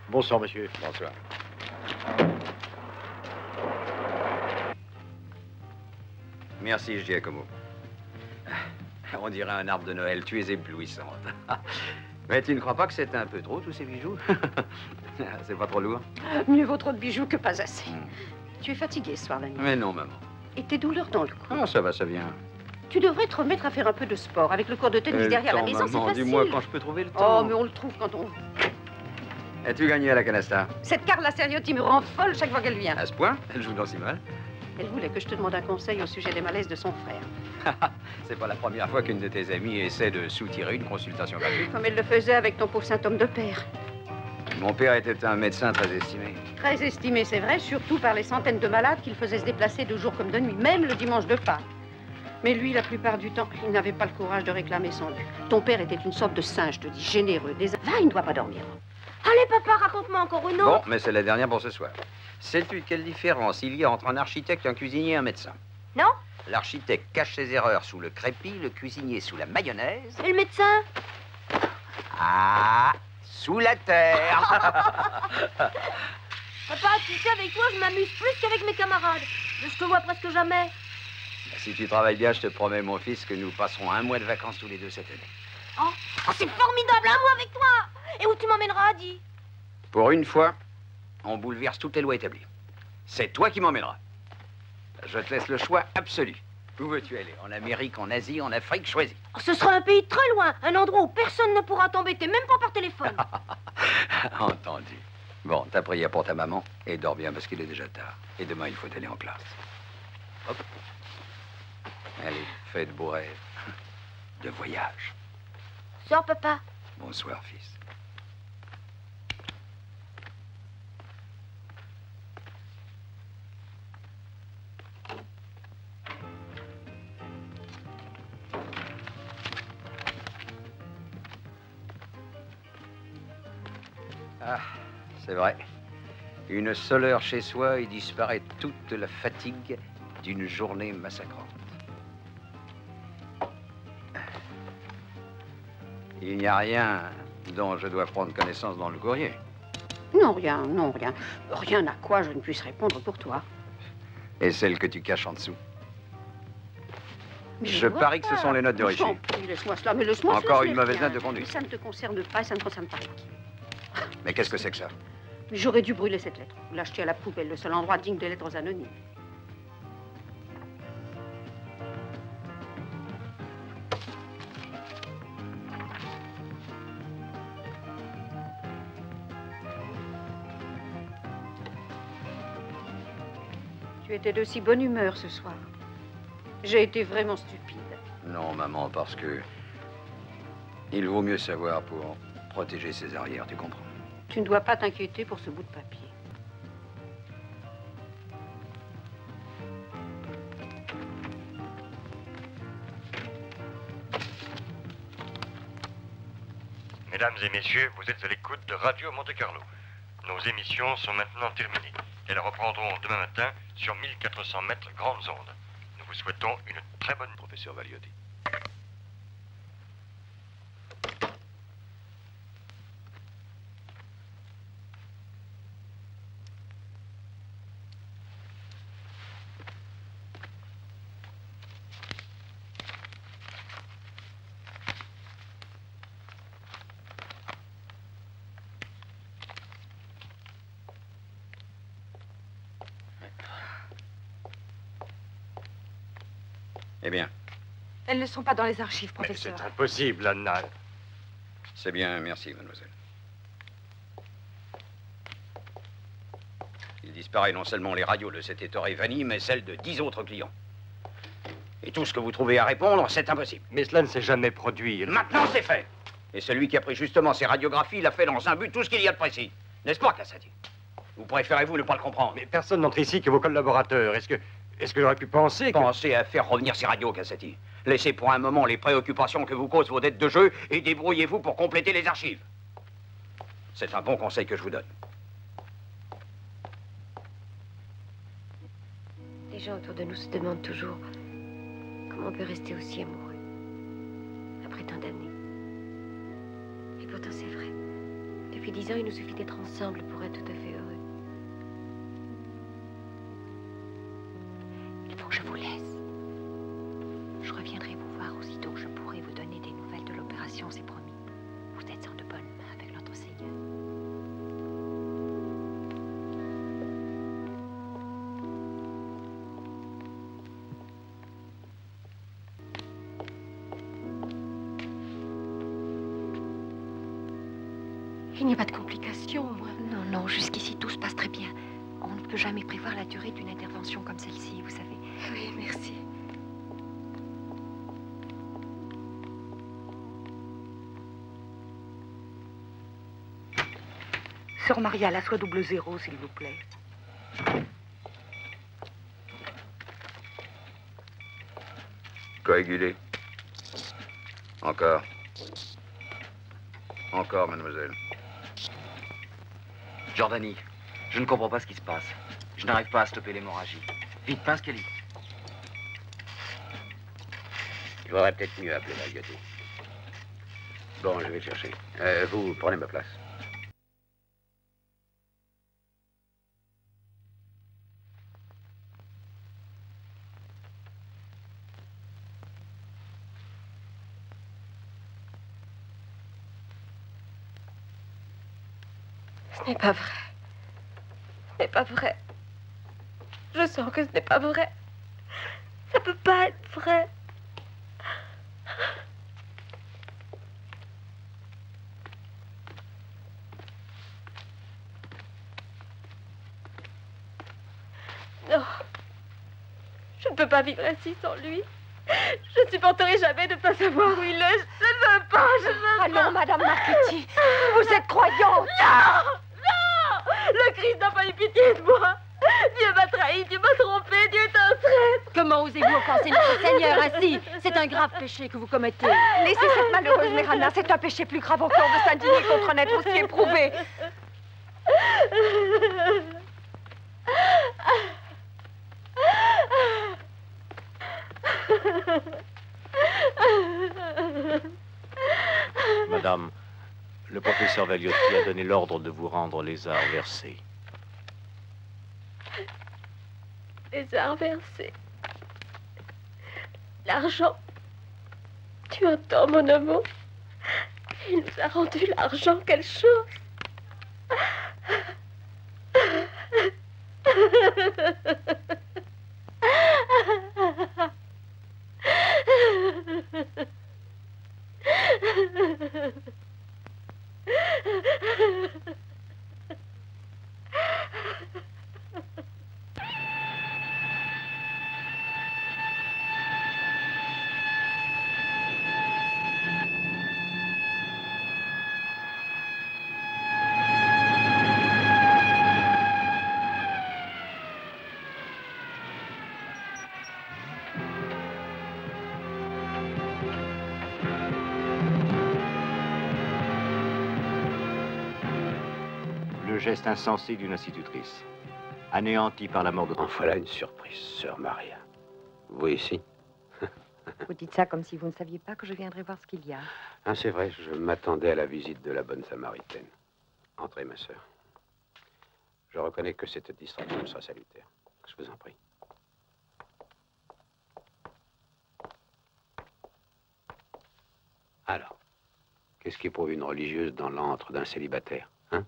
Bonsoir, monsieur. Bonsoir. Merci, Giacomo. On dirait un arbre de Noël. Tu es éblouissante. Mais tu ne crois pas que c'est un peu trop, tous ces bijoux? C'est pas trop lourd? Mieux vaut trop de bijoux que pas assez. Tu es fatigué ce soir, la nuit. Mais non, maman. Et tes douleurs dans le cou. Ah, ça va, ça vient. Tu devrais te remettre à faire un peu de sport. Avec le cours de tennis derrière la maison, c'est facile. Dis-moi quand je peux trouver le temps. Oh, mais on le trouve quand on... As-tu gagné à la canasta? Cette Carla Seriotti me rend folle chaque fois qu'elle vient. À ce point? Elle joue dans si mal. Elle voulait que je te demande un conseil au sujet des malaises de son frère. C'est pas la première fois qu'une de tes amies essaie de soutirer une consultation gratuite. Comme elle le faisait avec ton pauvre symptôme de père. Mon père était un médecin très estimé. Très estimé, c'est vrai, surtout par les centaines de malades qu'il faisait se déplacer de jour comme de nuit, même le dimanche de Pâques. Mais lui, la plupart du temps, il n'avait pas le courage de réclamer son dû. Ton père était une sorte de singe, je te dis, généreux. Va, il ne doit pas dormir. Allez, papa, raconte-moi encore une autre. Bon, mais c'est la dernière pour ce soir. Sais-tu quelle différence il y a entre un architecte, un cuisinier et un médecin? Non? L'architecte cache ses erreurs sous le crépi, le cuisinier sous la mayonnaise. Et le médecin? Ah, sous la terre. Papa, tu sais, avec toi, je m'amuse plus qu'avec mes camarades. Je te vois presque jamais. Si tu travailles bien, je te promets, mon fils, que nous passerons un mois de vacances tous les deux cette année. Oh, c'est formidable, un mois avec toi. Et où tu m'emmèneras, Adi? Pour une fois, on bouleverse toutes les lois établies. C'est toi qui m'emmèneras. Je te laisse le choix absolu. Où veux-tu aller? En Amérique, en Asie, en Afrique? Choisis. Oh, ce sera un pays très loin, un endroit où personne ne pourra t'embêter, même pas par téléphone. Entendu. Bon, ta prière pour ta maman et dors bien parce qu'il est déjà tard. Et demain, il faut aller en classe. Hop. Allez, fais de beaux rêves. De voyage. Sors, papa. Bonsoir, fils. Ah, c'est vrai. Une seule heure chez soi et disparaît toute la fatigue d'une journée massacrante. Il n'y a rien dont je dois prendre connaissance dans le courrier. Non, rien, non, rien. Rien à quoi je ne puisse répondre pour toi. Et celle que tu caches en dessous. Mais je parie que ce sont les notes de Richie. Laisse-moi cela, mais laisse-moi cela. Encore une mauvaise note de conduite. Ça ne te concerne pas et ça ne concerne pas Ricky. Mais qu'est-ce que c'est que ça? J'aurais dû brûler cette lettre, ou l'acheter à la poubelle, le seul endroit digne des lettres anonymes. Tu étais de si bonne humeur ce soir. J'ai été vraiment stupide. Non, maman, parce que... il vaut mieux savoir pour protéger ses arrières, tu comprends? Tu ne dois pas t'inquiéter pour ce bout de papier. Mesdames et messieurs, vous êtes à l'écoute de Radio Monte-Carlo. Nos émissions sont maintenant terminées. Elles reprendront demain matin sur 1400 mètres grandes ondes. Nous vous souhaitons une très bonne... Professeur Valiotti. Eh bien, Elles ne sont pas dans les archives, Mais professeur. c'est impossible, Anna. c'est bien, merci, mademoiselle. Il disparaît non seulement les radios de cet Ettore Vanni, mais celles de 10 autres clients. Et tout ce que vous trouvez à répondre, c'est impossible. Mais cela ne s'est jamais produit. Maintenant, c'est fait. Et celui qui a pris justement ces radiographies l'a fait dans un but, tout ce qu'il y a de précis. N'est-ce pas, Cassati? Ou préférez-vous ne pas le comprendre? Mais personne n'entre ici que vos collaborateurs. Est-ce que j'aurais pu penser que... Pensez à faire revenir ces radios, Cassati. Laissez pour un moment les préoccupations que vous causent vos dettes de jeu et débrouillez-vous pour compléter les archives. C'est un bon conseil que je vous donne. Les gens autour de nous se demandent toujours comment on peut rester aussi amoureux après tant d'années. Et pourtant, c'est vrai. Depuis 10 ans, il nous suffit d'être ensemble pour être tout à fait heureux. Il faut que je vous laisse. Je reviendrai vous voir aussitôt que je pourrai vous donner des nouvelles de l'opération, c'est promis. Vous êtes en de bonnes mains avec notre Seigneur. Il n'y a pas de complications, moi. Non, non, jusqu'ici, tout se passe très bien. On ne peut jamais prévoir la durée d'une intervention comme celle-ci, vous savez. Oui, merci. Sœur Maria, la soie 00, s'il vous plaît. Coagulé. Encore. Encore, mademoiselle. Giordani, je ne comprends pas ce qui se passe. Je n'arrive pas à stopper l'hémorragie. Vite, pince Kelly. Il vaudrait peut-être mieux appeler Valiotti. Bon, je vais le chercher. Vous prenez ma place. Ce n'est pas vrai. Ce n'est pas vrai. Je sens que ce n'est pas vrai. Ça peut pas être vrai. Non. Je ne peux pas vivre ainsi sans lui. Je ne supporterai jamais de ne pas savoir où il est. Je ne veux pas, je ne veux pas. Allons, Madame Marchetti, vous êtes croyante. Non! Non! Le Christ n'a pas eu pitié de moi. Dieu m'a trahi, Dieu m'a trompé, Dieu est un traître. Comment osez-vous offenser notre Seigneur ainsi? C'est un grave péché que vous commettez. Laissez cette malheureuse Mérana, c'est un péché plus grave encore de s'indigner contre un être aussi éprouvé. Madame, le professeur Valiotti a donné l'ordre de vous rendre les arts versés. Les arts versés. L'argent. Tu entends, mon amour? Il nous a rendu l'argent, quelle chose! geste insensé d'une institutrice, anéantie par la mort de... En voilà une surprise, sœur Maria. Vous ici? Vous dites ça comme si vous ne saviez pas que je viendrais voir ce qu'il y a. Ah, c'est vrai, je m'attendais à la visite de la bonne Samaritaine. Entrez, ma sœur. Je reconnais que cette distraction sera salutaire. Je vous en prie. Alors, qu'est-ce qui éprouve une religieuse dans l'antre d'un célibataire, hein?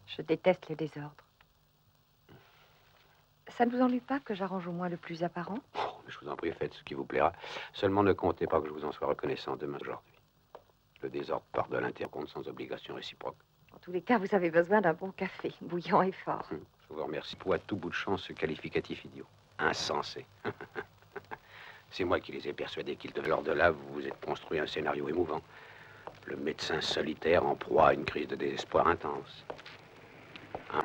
Je déteste le désordre. Ça ne vous ennuie pas que j'arrange au moins le plus apparent? Oh, je vous en prie, faites ce qui vous plaira. Seulement ne comptez pas que je vous en sois reconnaissant demain aujourd'hui. Le désordre part de l'intercompte sans obligation réciproque. En tous les cas, vous avez besoin d'un bon café, bouillant et fort. Je vous remercie. Pour à tout bout de champ ce qualificatif idiot. Insensé. C'est moi qui les ai persuadés qu'ils devaient. Alors de là, vous vous êtes construit un scénario émouvant. Le médecin solitaire en proie à une crise de désespoir intense. Hein?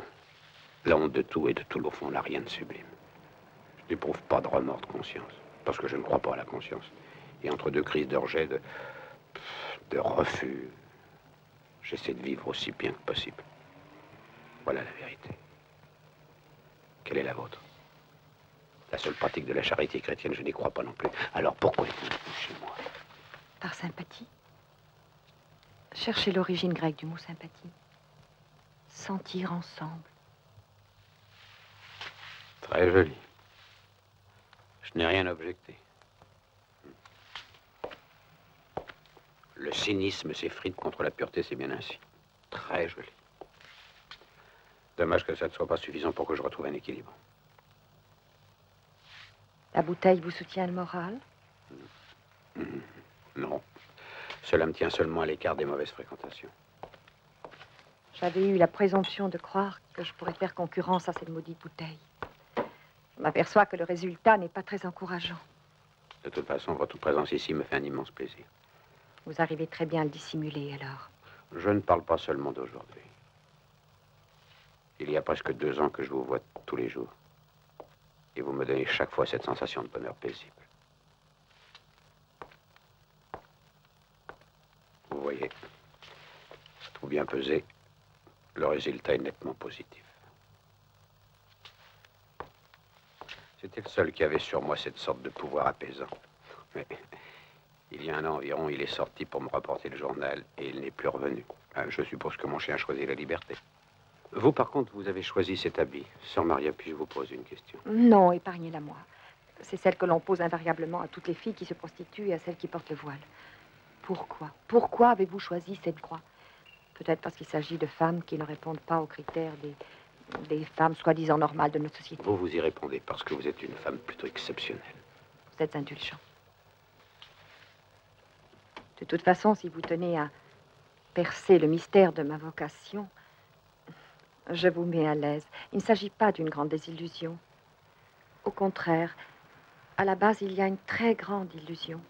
La honte de tout et de tout, au fond, n'a rien de sublime. Je n'éprouve pas de remords de conscience, parce que je ne crois pas à la conscience. Et entre deux crises de rejet, de refus, j'essaie de vivre aussi bien que possible. Voilà la vérité. Quelle est la vôtre? La seule pratique de la charité chrétienne, je n'y crois pas non plus. Alors pourquoi êtes-vous venu chez moi? Par sympathie. Cherchez l'origine grecque du mot sympathie. Sentir ensemble. Très joli. Je n'ai rien objecté. Le cynisme s'effrite contre la pureté, c'est bien ainsi. Très joli. Dommage que ça ne soit pas suffisant pour que je retrouve un équilibre. La bouteille vous soutient le moral? Non. Cela me tient seulement à l'écart des mauvaises fréquentations. J'avais eu la présomption de croire que je pourrais faire concurrence à cette maudite bouteille. Je m'aperçois que le résultat n'est pas très encourageant. De toute façon, votre présence ici me fait un immense plaisir. Vous arrivez très bien à le dissimuler, alors. Je ne parle pas seulement d'aujourd'hui. Il y a presque 2 ans que je vous vois tous les jours. Et vous me donnez chaque fois cette sensation de bonheur paisible. Vous voyez, tout bien pesé, le résultat est nettement positif. C'était le seul qui avait sur moi cette sorte de pouvoir apaisant. Mais il y a un an environ, il est sorti pour me rapporter le journal et il n'est plus revenu. Je suppose que mon chien a choisi la liberté. Vous, par contre, vous avez choisi cet habit. Sœur Maria, puis-je vous poser une question? Non, épargnez-la moi. C'est celle que l'on pose invariablement à toutes les filles qui se prostituent et à celles qui portent le voile. Pourquoi? Pourquoi avez-vous choisi cette croix? Peut-être parce qu'il s'agit de femmes qui ne répondent pas aux critères des femmes soi-disant normales de notre société. Vous y répondez parce que vous êtes une femme plutôt exceptionnelle. Vous êtes indulgent. De toute façon, si vous tenez à percer le mystère de ma vocation, je vous mets à l'aise. Il ne s'agit pas d'une grande désillusion. Au contraire, à la base, il y a une très grande illusion.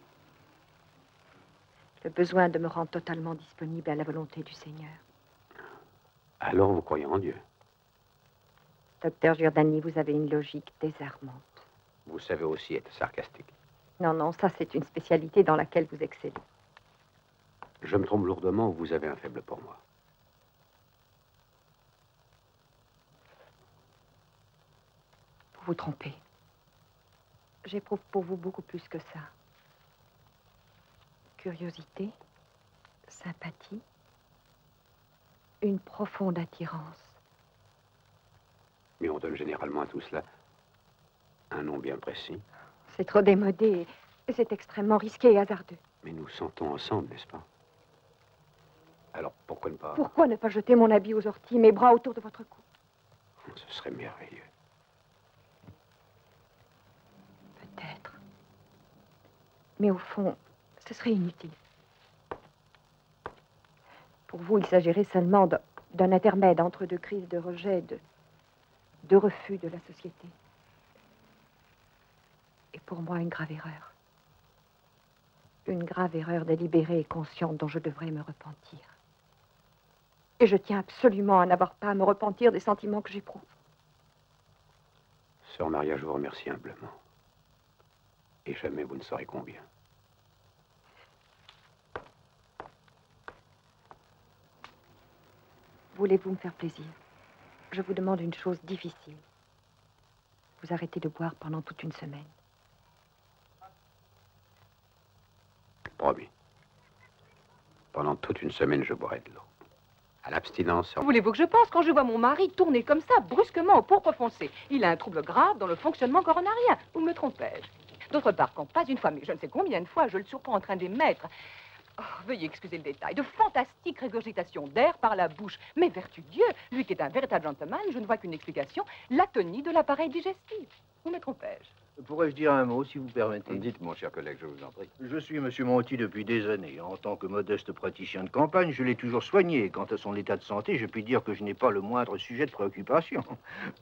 Le besoin de me rendre totalement disponible à la volonté du Seigneur. Alors vous croyez en Dieu? Docteur Giordani, vous avez une logique désarmante. Vous savez aussi être sarcastique. Non, non, ça c'est une spécialité dans laquelle vous excellez. Je me trompe lourdement ou vous avez un faible pour moi? Vous vous trompez. J'éprouve pour vous beaucoup plus que ça. Curiosité, sympathie, une profonde attirance. Mais on donne généralement à tout cela un nom bien précis. C'est trop démodé et c'est extrêmement risqué et hasardeux. Mais nous sentons ensemble, n'est-ce pas? Alors pourquoi ne pas... Pourquoi ne pas jeter mon habit aux orties, mes bras autour de votre cou? Ce serait merveilleux. Peut-être. Mais au fond, ce serait inutile. Pour vous, il s'agirait seulement d'un intermède entre 2 crises de rejet, de refus de la société. Et pour moi, une grave erreur. Une grave erreur délibérée et consciente dont je devrais me repentir. Et je tiens absolument à n'avoir pas à me repentir des sentiments que j'éprouve. Sœur Maria, je vous remercie humblement. Et jamais vous ne saurez combien. Voulez-vous me faire plaisir? Je vous demande une chose difficile. Vous arrêtez de boire pendant toute une semaine. Promis. Pendant toute une semaine, je boirai de l'eau. À l'abstinence. Voulez-vous que je pense quand je vois mon mari tourner comme ça, brusquement au pourpre foncé? Il a un trouble grave dans le fonctionnement coronarien. Ou me trompais-je? D'autre part, quand pas une fois, mais je ne sais combien de fois, je le surprends en train d'émettre. Oh, veuillez excuser le détail. De fantastiques régurgitations d'air par la bouche. Mais vertu Dieu, lui qui est un véritable gentleman, je ne vois qu'une explication, l'atonie de l'appareil digestif. Ou me trompais-je? Pourrais-je dire un mot, si vous permettez? Dites, mon cher collègue, je vous en prie. Je suis M. Monti depuis des années. En tant que modeste praticien de campagne, je l'ai toujours soigné. Quant à son état de santé, je puis dire que je n'ai pas le moindre sujet de préoccupation.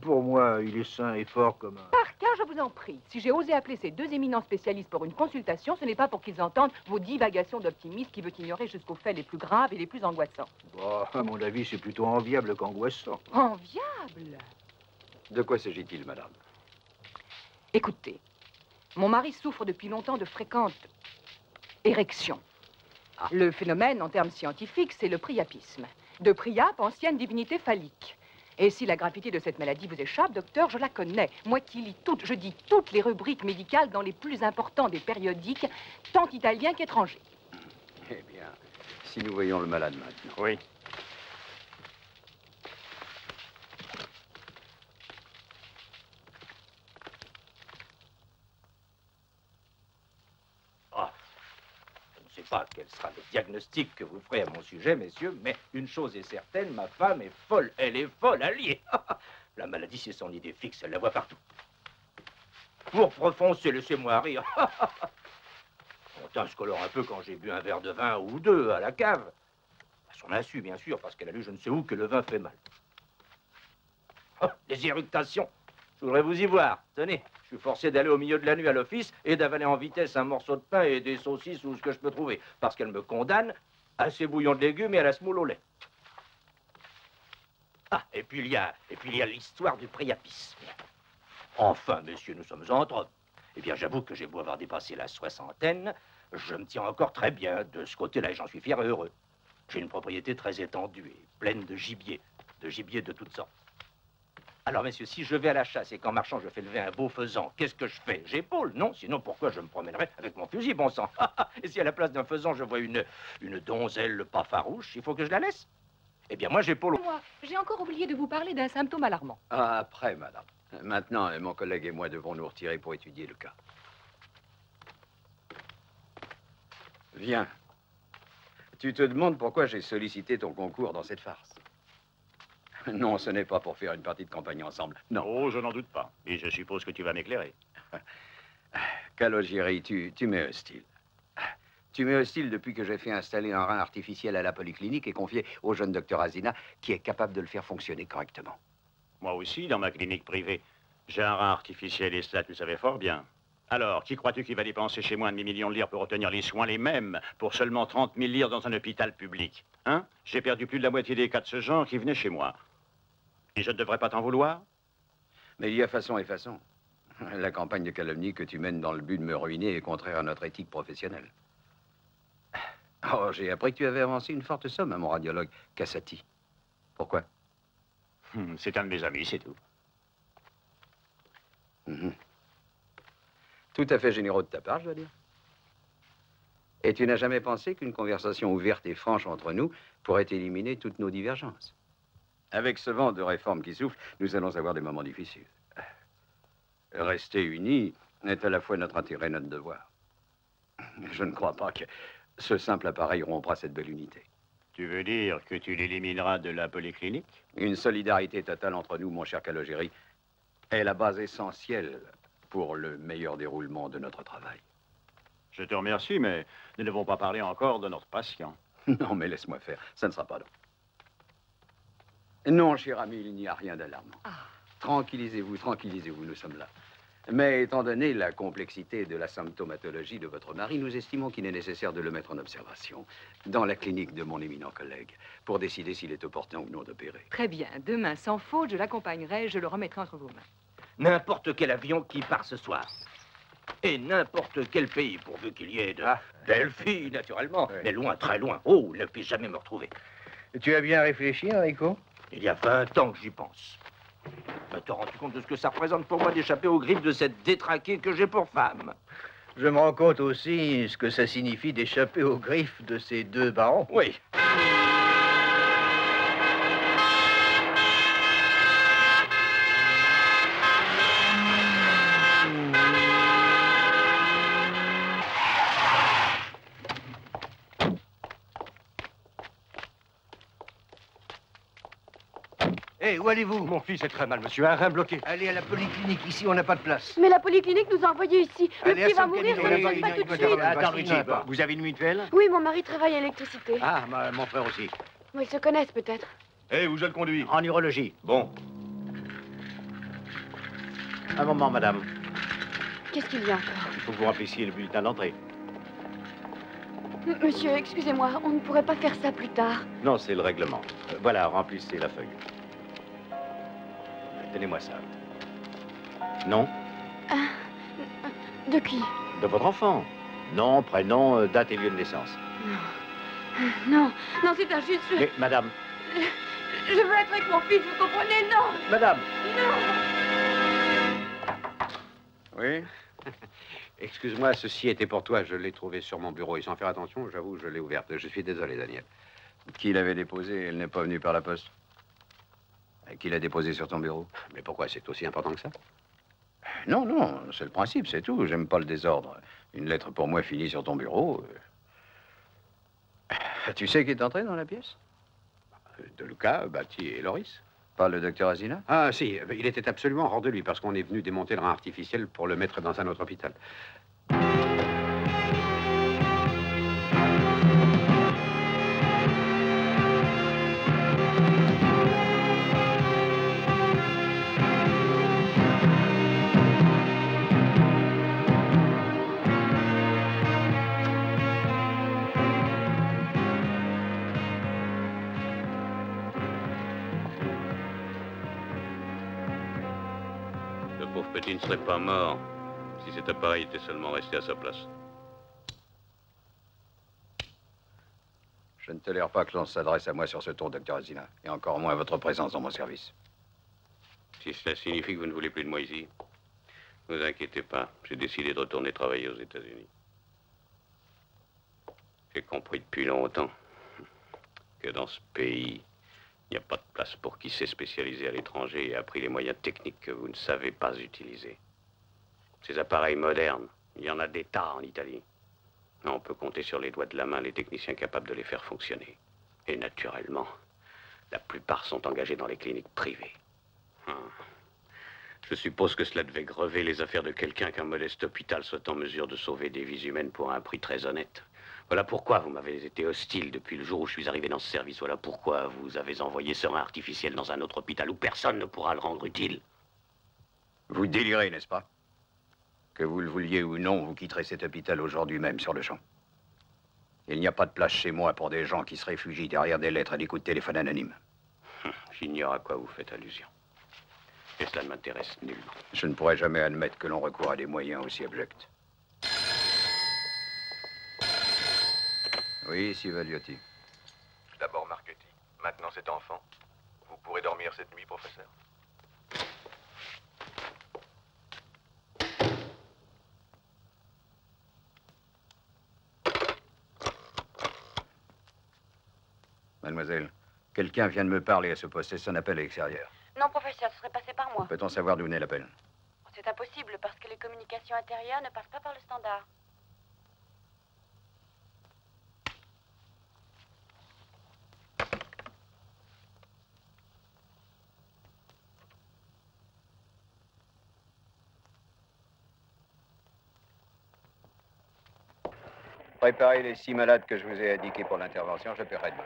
Pour moi, il est sain et fort comme un... Par cas, je vous en prie. Si j'ai osé appeler ces deux éminents spécialistes pour une consultation, ce n'est pas pour qu'ils entendent vos divagations d'optimisme qui veut ignorer jusqu'aux faits les plus graves et les plus angoissants. Bah, à mon avis, c'est plutôt enviable qu'angoissant. Enviable? De quoi s'agit-il, madame? Écoutez, mon mari souffre depuis longtemps de fréquentes érections. Le phénomène, en termes scientifiques, c'est le priapisme. De Priape, ancienne divinité phallique. Et si la gravité de cette maladie vous échappe, docteur, je la connais. Moi qui lis je dis toutes les rubriques médicales dans les plus importants des périodiques, tant italiens qu'étrangers. Eh bien, si nous voyons le malade maintenant. Oui. Je ne sais pas quel sera le diagnostic que vous ferez à mon sujet, messieurs, mais une chose est certaine, ma femme est folle. Elle est folle alliée. La maladie, c'est son idée fixe, elle la voit partout. Pour profoncer, laissez-moi rire. On t'incolore un peu quand j'ai bu un verre de vin ou deux à la cave. À son insu, bien sûr, parce qu'elle a lu je ne sais où que le vin fait mal. Oh, les éructations. Je voudrais vous y voir. Tenez, je suis forcé d'aller au milieu de la nuit à l'office et d'avaler en vitesse un morceau de pain et des saucisses ou ce que je peux trouver. Parce qu'elle me condamne à ces bouillons de légumes et à la semoule au lait. Ah, et puis il y a l'histoire du priapisme. Enfin, messieurs, nous sommes entre hommes. Eh bien, j'avoue que j'ai beau avoir dépassé la soixantaine, je me tiens encore très bien de ce côté-là et j'en suis fier et heureux. J'ai une propriété très étendue et pleine de gibier de toutes sortes. Alors, messieurs, si je vais à la chasse et qu'en marchant, je fais lever un beau faisan, qu'est-ce que je fais? J'épaule, non? Sinon, pourquoi je me promènerais avec mon fusil, bon sang? Et si à la place d'un faisan, je vois une donzelle pas farouche, il faut que je la laisse? Eh bien, moi, j'épaule. Moi, j'ai encore oublié de vous parler d'un symptôme alarmant. Ah, après, madame. Maintenant, mon collègue et moi devons nous retirer pour étudier le cas. Viens. Tu te demandes pourquoi j'ai sollicité ton concours dans cette farce? Non, ce n'est pas pour faire une partie de campagne ensemble. Non. Oh, je n'en doute pas. Et je suppose que tu vas m'éclairer. Calogéry, tu m'es hostile. Tu m'es hostile depuis que j'ai fait installer un rein artificiel à la polyclinique et confié au jeune docteur Azina, qui est capable de le faire fonctionner correctement. Moi aussi, dans ma clinique privée, j'ai un rein artificiel et cela, tu le savais fort bien. Alors, qui crois-tu qui va dépenser chez moi 1 demi-million de livres pour obtenir les soins les mêmes pour seulement 30 000 livres dans un hôpital public? Hein? J'ai perdu plus de la moitié des cas de ce genre qui venaient chez moi. Et je ne devrais pas t'en vouloir? Mais il y a façon et façon. La campagne de calomnie que tu mènes dans le but de me ruiner est contraire à notre éthique professionnelle. Oh, j'ai appris que tu avais avancé une forte somme à mon radiologue, Cassati. Pourquoi? C'est un de mes amis, c'est tout. Tout à fait généreux de ta part, je dois dire. Et tu n'as jamais pensé qu'une conversation ouverte et franche entre nous pourrait éliminer toutes nos divergences? Avec ce vent de réforme qui souffle, nous allons avoir des moments difficiles. Rester unis est à la fois notre intérêt et notre devoir. Je ne crois pas que ce simple appareil rompra cette belle unité. Tu veux dire que tu l'élimineras de la polyclinique? Une solidarité totale entre nous, mon cher Calogéry, est la base essentielle pour le meilleur déroulement de notre travail. Je te remercie, mais nous n'avons pas parlé encore de notre patient. Non, mais laisse-moi faire, ça ne sera pas long. Non, cher ami, il n'y a rien d'alarmant. Tranquillisez-vous, tranquillisez-vous, nous sommes là. Mais étant donné la complexité de la symptomatologie de votre mari, nous estimons qu'il est nécessaire de le mettre en observation dans la clinique de mon éminent collègue pour décider s'il est opportun ou non d'opérer. Très bien. Demain, sans faute, je l'accompagnerai, je le remettrai entre vos mains. N'importe quel avion qui part ce soir. Et n'importe quel pays, pourvu qu'il y ait de belles filles, naturellement. Mais loin, très loin. Oh, il ne puisse jamais me retrouver. Tu as bien réfléchi, Enrico? Il y a 20 ans que j'y pense. Mais te rends-tu compte de ce que ça représente pour moi d'échapper aux griffes de cette détraquée que j'ai pour femme? Je me rends compte aussi ce que ça signifie d'échapper aux griffes de ces deux barons. Oui. Hé, où allez-vous? Mon fils est très mal, monsieur. Un rein bloqué. Allez à la polyclinique. Ici, on n'a pas de place. Mais la polyclinique nous a envoyés ici. Le Allez, petit à va San mourir, Camino, ça ne là-bas, sonne pas il tout de y a suite. Attends, Luigi, vous avez une mutuelle? Oui, mon mari travaille à l'électricité. Ah, mon frère aussi. Bon, ils se connaissent peut-être. Hé, où je le conduis? En urologie. Bon. Un moment, madame. Qu'est-ce qu'il y a encore? Il faut que vous remplissiez le bulletin d'entrée. Monsieur, excusez-moi, on ne pourrait pas faire ça plus tard. Non, c'est le règlement. Voilà, remplissez la feuille. Donnez-moi ça. Non? De qui? De votre enfant. Nom, prénom, date et lieu de naissance. Non, non, c'est injuste. Mais, madame. Je veux être avec mon fils, vous comprenez? Non! Madame! Non! Oui? Excuse-moi, ceci était pour toi. Je l'ai trouvé sur mon bureau. Et sans faire attention, j'avoue, je l'ai ouverte. Je suis désolé, Daniel. Qui l'avait déposé? Elle n'est pas venue par la poste. Et qui l'a déposé sur ton bureau? Mais pourquoi? C'est aussi important que ça? Non, non, c'est le principe, c'est tout. J'aime pas le désordre. Une lettre pour moi finie sur ton bureau. Tu sais qui est entré dans la pièce? De Luca, Batti et Loris. Pas le docteur Azina? Ah, si. Il était absolument hors de lui parce qu'on est venu démonter le rein artificiel pour le mettre dans un autre hôpital. Petit ne serait pas mort si cet appareil était seulement resté à sa place. Je ne tolère pas que l'on s'adresse à moi sur ce ton, docteur Azina, et encore moins votre présence dans mon service. Si cela signifie que vous ne voulez plus de moi ici, ne vous inquiétez pas, j'ai décidé de retourner travailler aux États-Unis. J'ai compris depuis longtemps que dans ce pays, il n'y a pas de place pour qui s'est spécialisé à l'étranger et a appris les moyens techniques que vous ne savez pas utiliser. Ces appareils modernes, il y en a des tas en Italie. On peut compter sur les doigts de la main les techniciens capables de les faire fonctionner. Et naturellement, la plupart sont engagés dans les cliniques privées. Je suppose que cela devait grever les affaires de quelqu'un qu'un modeste hôpital soit en mesure de sauver des vies humaines pour un prix très honnête. Voilà pourquoi vous m'avez été hostile depuis le jour où je suis arrivé dans ce service. Voilà pourquoi vous avez envoyé ce rein artificiel dans un autre hôpital où personne ne pourra le rendre utile. Vous délirez, n'est-ce pas? Que vous le vouliez ou non, vous quitterez cet hôpital aujourd'hui même sur le champ. Il n'y a pas de place chez moi pour des gens qui se réfugient derrière des lettres et des coups de téléphone anonymes. J'ignore à quoi vous faites allusion. Et cela ne m'intéresse nullement. Je ne pourrai jamais admettre que l'on recourt à des moyens aussi abjects. Oui, Sivaliotti. D'abord Marchetti, maintenant cet enfant. Vous pourrez dormir cette nuit, professeur. Mademoiselle, quelqu'un vient de me parler à ce poste. Est-ce un appel à l'extérieur? Non, professeur, ce serait passé par moi. Peut-on savoir d'où venait l'appel? C'est impossible parce que les communications intérieures ne passent pas par le standard. Préparez les 6 malades que je vous ai indiqués pour l'intervention, je paierai demain.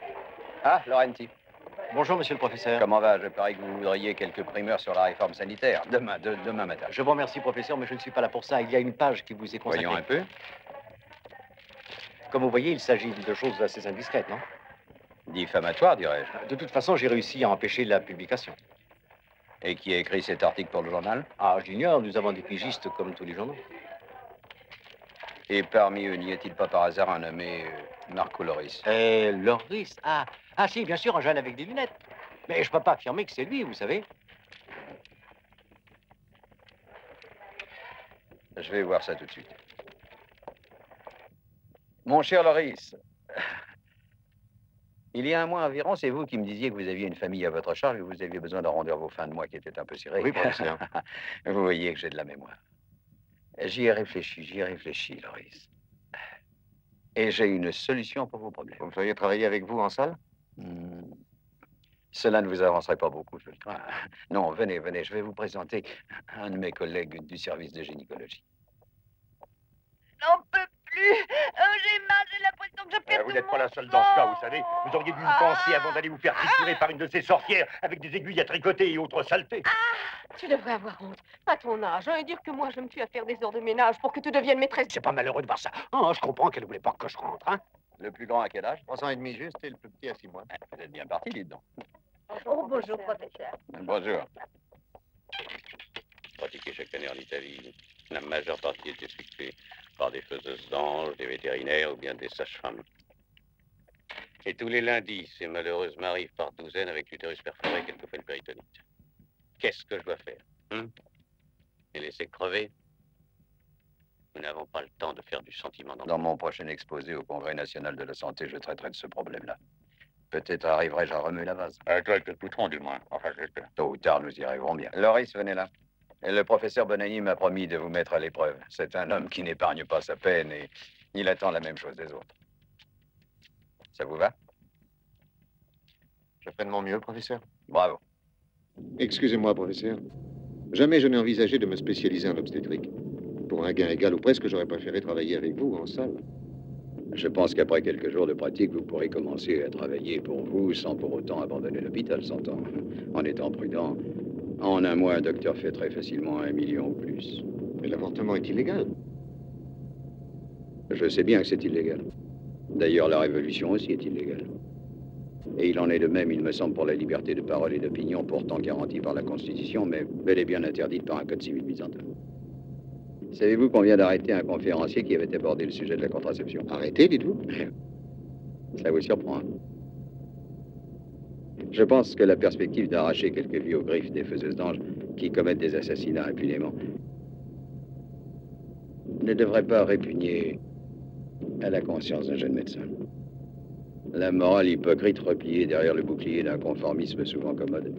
Ah, Laurenti. Bonjour, monsieur le professeur. Comment va? Je parie que vous voudriez quelques primeurs sur la réforme sanitaire. Demain matin. Je vous remercie, professeur, mais je ne suis pas là pour ça. Il y a une page qui vous est consacrée. Voyons un peu. Comme vous voyez, il s'agit de choses assez indiscrètes, non? Diffamatoire, dirais-je. De toute façon, j'ai réussi à empêcher la publication. Et qui a écrit cet article pour le journal? Ah, j'ignore, nous avons des pigistes comme tous les journaux. Et parmi eux, n'y a-t-il pas par hasard un nommé Marco Loris? Loris? Ah, si, bien sûr, un jeune avec des lunettes. Mais je peux pas affirmer que c'est lui, vous savez. Je vais voir ça tout de suite. Mon cher Loris, il y a un mois environ, c'est vous qui me disiez que vous aviez une famille à votre charge et que vous aviez besoin d'arrondir vos fins de mois qui étaient un peu serrées. Oui, professeur. Vous voyez que j'ai de la mémoire. J'y ai réfléchi, Loris. Et j'ai une solution pour vos problèmes. Vous me feriez travailler avec vous en salle? Cela ne vous avancerait pas beaucoup, je le crois. Non, venez, je vais vous présenter un de mes collègues du service de gynécologie. J'en peux plus. J'ai mal, j'ai l'impression que je perds Vous n'êtes pas la seule dans ce cas, vous savez. Vous auriez dû y penser avant d'aller vous faire triturer par une de ces sorcières avec des aiguilles à tricoter et autres saletés. Tu devrais avoir honte. À ton âge, et dire que moi je me tue à faire des heures de ménage pour que tu deviennes maîtresse. C'est pas malheureux de voir ça. Oh, je comprends qu'elle voulait pas que je rentre, hein. Le plus grand à quel âge? 3 ans et demi juste et le plus petit à 6 mois. Vous êtes bien parti, dites donc. Oh, bonjour, professeur. Bonjour. Pratiqué chaque année en Italie, la majeure partie est effectuée par des faiseuses d'anges, des vétérinaires ou bien des sages-femmes. Et tous les lundis, ces malheureuses m'arrivent par douzaines avec l'utérus perforé, quelquefois une péritonite. Qu'est-ce que je dois faire? Les laisser crever? Nous n'avons pas le temps de faire du sentiment Dans mon prochain exposé au Congrès national de la santé, je traiterai de ce problème-là. Peut-être arriverai-je à remuer la vase. Avec quelques poutrons, du moins. Enfin, j'espère. Tôt ou tard, nous y arriverons bien. Loris, venez là. Et le professeur Bonagni m'a promis de vous mettre à l'épreuve. C'est un homme qui n'épargne pas sa peine et il attend la même chose des autres. Ça vous va? Je ferai de mon mieux, professeur. Bravo. Excusez-moi, professeur. Jamais je n'ai envisagé de me spécialiser en obstétrique. Pour un gain égal ou presque, j'aurais préféré travailler avec vous en salle. Je pense qu'après quelques jours de pratique, vous pourrez commencer à travailler pour vous sans pour autant abandonner l'hôpital, s'entend. En étant prudent, en un mois, un docteur fait très facilement 1 million ou plus. Mais l'avortement est illégal. Je sais bien que c'est illégal. D'ailleurs, la révolution aussi est illégale. Et il en est de même, il me semble, pour la liberté de parole et d'opinion, pourtant garantie par la Constitution, mais bel et bien interdite par un code civil byzantin. Savez-vous qu'on vient d'arrêter un conférencier qui avait abordé le sujet de la contraception? Arrêté, dites-vous? Ça vous surprend. Je pense que la perspective d'arracher quelques vies aux griffes des faiseuses d'anges qui commettent des assassinats impunément ne devrait pas répugner à la conscience d'un jeune médecin. La morale hypocrite repliée derrière le bouclier d'un conformisme souvent commode.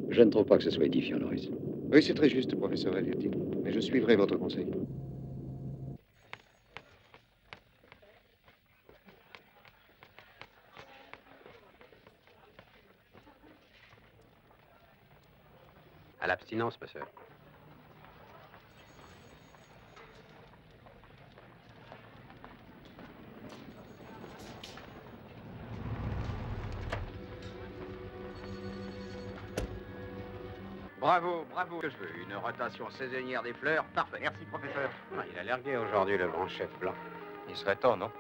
Je ne trouve pas que ce soit édifiant, Norris. Oui, c'est très juste, professeur Eliotti. Mais je suivrai votre conseil. À l'abstinence, monsieur. Bravo, bravo. Que je veux, une rotation saisonnière des fleurs, parfait. Merci, professeur. Ah, il a l'air gai aujourd'hui, le grand chef blanc. Il serait temps, non?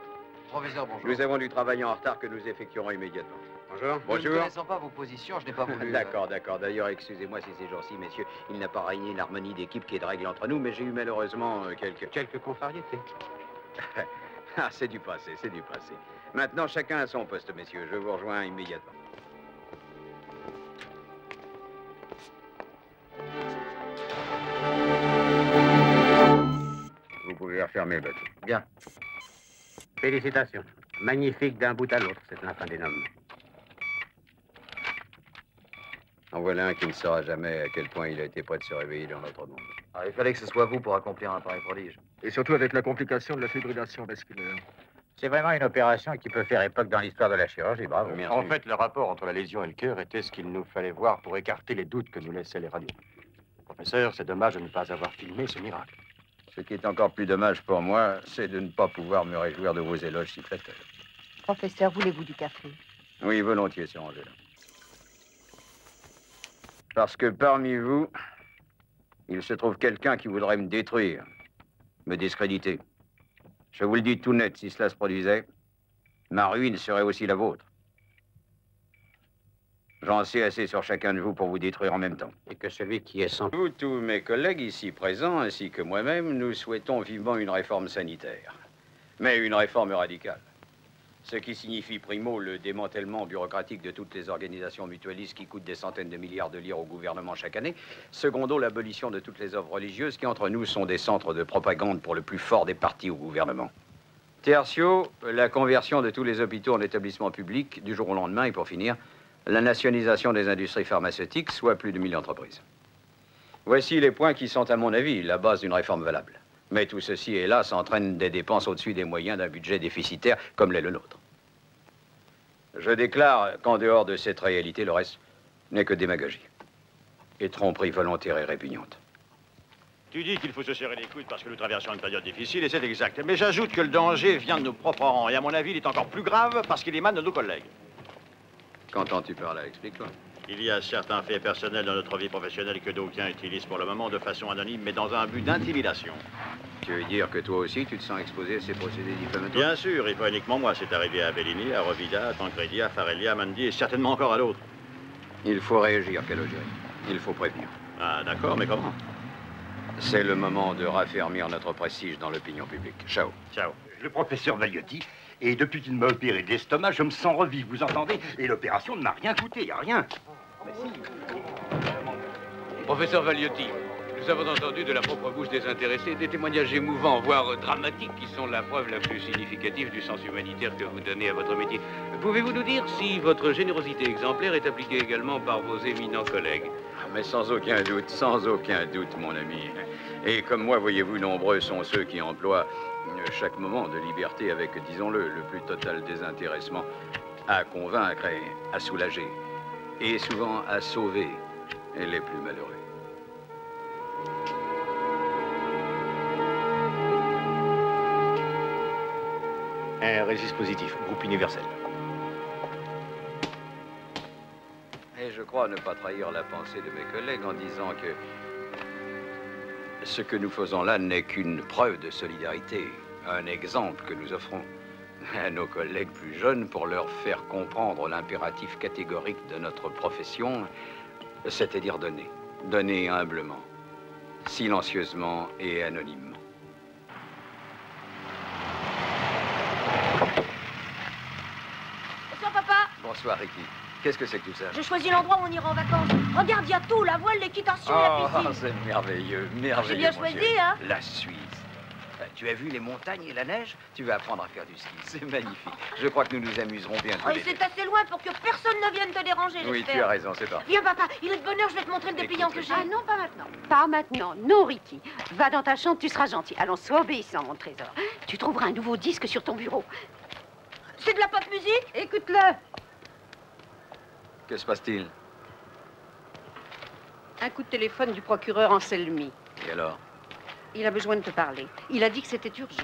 Professeur, bonjour. Nous avons du travail en retard que nous effectuerons immédiatement. Bonjour. Ne connaissant pas vos positions, je n'ai pas voulu... D'accord. D'ailleurs, excusez-moi si ces jours-ci, messieurs, il n'a pas régné l'harmonie d'équipe qui est de règle entre nous, mais j'ai eu malheureusement quelques contrariétés. Ah, c'est du passé. Maintenant, chacun à son poste, messieurs. Je vous rejoins immédiatement. Vous pouvez refermer le bateau. Bien. Félicitations. Magnifique d'un bout à l'autre, c'est un fin dénommement. En voilà un qui ne saura jamais à quel point il a été prêt de se réveiller dans notre monde. Ah, il fallait que ce soit vous pour accomplir un pareil prodige. Et surtout avec la complication de la fibrillation vasculaire. C'est vraiment une opération qui peut faire époque dans l'histoire de la chirurgie, bravo. Merci. En fait, le rapport entre la lésion et le cœur était ce qu'il nous fallait voir pour écarter les doutes que nous laissaient les radios. Professeur, c'est dommage de ne pas avoir filmé ce miracle. Ce qui est encore plus dommage pour moi, c'est de ne pas pouvoir me réjouir de vos éloges si flatteurs. Professeur, voulez-vous du café? Oui, volontiers, Sir Angela. Parce que parmi vous, il se trouve quelqu'un qui voudrait me détruire, me discréditer. Je vous le dis tout net, si cela se produisait, ma ruine serait aussi la vôtre. J'en sais assez sur chacun de vous pour vous détruire en même temps. Et que celui qui est sans... Vous, tous mes collègues ici présents, ainsi que moi-même, nous souhaitons vivement une réforme sanitaire. Mais une réforme radicale. Ce qui signifie, primo, le démantèlement bureaucratique de toutes les organisations mutualistes qui coûtent des centaines de milliards de livres au gouvernement chaque année. Secondo, l'abolition de toutes les œuvres religieuses qui, entre nous, sont des centres de propagande pour le plus fort des partis au gouvernement. Tertio, la conversion de tous les hôpitaux en établissements publics du jour au lendemain. Et pour finir, la nationalisation des industries pharmaceutiques, soit plus de 1000 entreprises. Voici les points qui sont, à mon avis, la base d'une réforme valable. Mais tout ceci, hélas, entraîne des dépenses au-dessus des moyens d'un budget déficitaire comme l'est le nôtre. Je déclare qu'en dehors de cette réalité, le reste n'est que démagogie et tromperie volontaire et répugnante. Tu dis qu'il faut se serrer les coudes parce que nous traversons une période difficile, et c'est exact. Mais j'ajoute que le danger vient de nos propres rangs, et à mon avis, il est encore plus grave parce qu'il émane de nos collègues. Qu'entends-tu par là? Explique-toi. Il y a certains faits personnels dans notre vie professionnelle que d'aucuns utilisent pour le moment de façon anonyme, mais dans un but d'intimidation. Tu veux dire que toi aussi, tu te sens exposé à ces procédés diffamatoires? Bien sûr, et pas uniquement moi. C'est arrivé à Bellini, à Rovida, à Tancredi, à Farelli, à Mandi, et certainement encore à d'autres. Il faut réagir, Calogeri. Il faut prévenir. Ah, d'accord, mais comment? C'est le moment de raffermir notre prestige dans l'opinion publique. Ciao. Ciao. Le professeur Vagliotti, et depuis qu'il m'a opéré de l'estomac, je me sens revivre, vous entendez? Et l'opération ne m'a rien coûté, y a rien. Mais si. Professeur Vagliotti, nous avons entendu de la propre bouche des intéressés des témoignages émouvants, voire dramatiques, qui sont la preuve la plus significative du sens humanitaire que vous donnez à votre métier. Pouvez-vous nous dire si votre générosité exemplaire est appliquée également par vos éminents collègues? Mais sans aucun doute, mon ami. Et comme moi, voyez-vous, nombreux sont ceux qui emploient chaque moment de liberté avec, disons-le, le plus total désintéressement à convaincre et à soulager, et souvent à sauver les plus malheureux. Un registre positif, groupe universel. Et je crois ne pas trahir la pensée de mes collègues en disant que ce que nous faisons là n'est qu'une preuve de solidarité, un exemple que nous offrons à nos collègues plus jeunes pour leur faire comprendre l'impératif catégorique de notre profession, c'est-à-dire donner. Donner humblement, silencieusement et anonymement. Bonsoir, papa. Bonsoir, Ricky. Qu'est-ce que c'est que tout ça? J'ai choisi l'endroit où on ira en vacances. Regarde, il y a tout, la voile, l'équitation et la piscine. C'est merveilleux, merveilleux. J'ai bien mon choisi, chéri. hein? La Suisse. Tu as vu les montagnes et la neige? Tu vas apprendre à faire du ski. C'est magnifique. Je crois que nous nous amuserons bien tous Oh, les deux. c'est assez loin pour que personne ne vienne te déranger, Oui, j'espère. tu as raison, c'est parfait. Viens, papa, il est de bonne heure, je vais te montrer le dépliant que j'ai. Ah non, pas maintenant. Pas maintenant. Non, Ricky. Va dans ta chambre, tu seras gentil. Allons, sois obéissant, mon trésor. Tu trouveras un nouveau disque sur ton bureau. C'est de la pop musique? Écoute-le. Que se passe-t-il? Un coup de téléphone du procureur Anselmi. Et alors? Il a besoin de te parler. Il a dit que c'était urgent.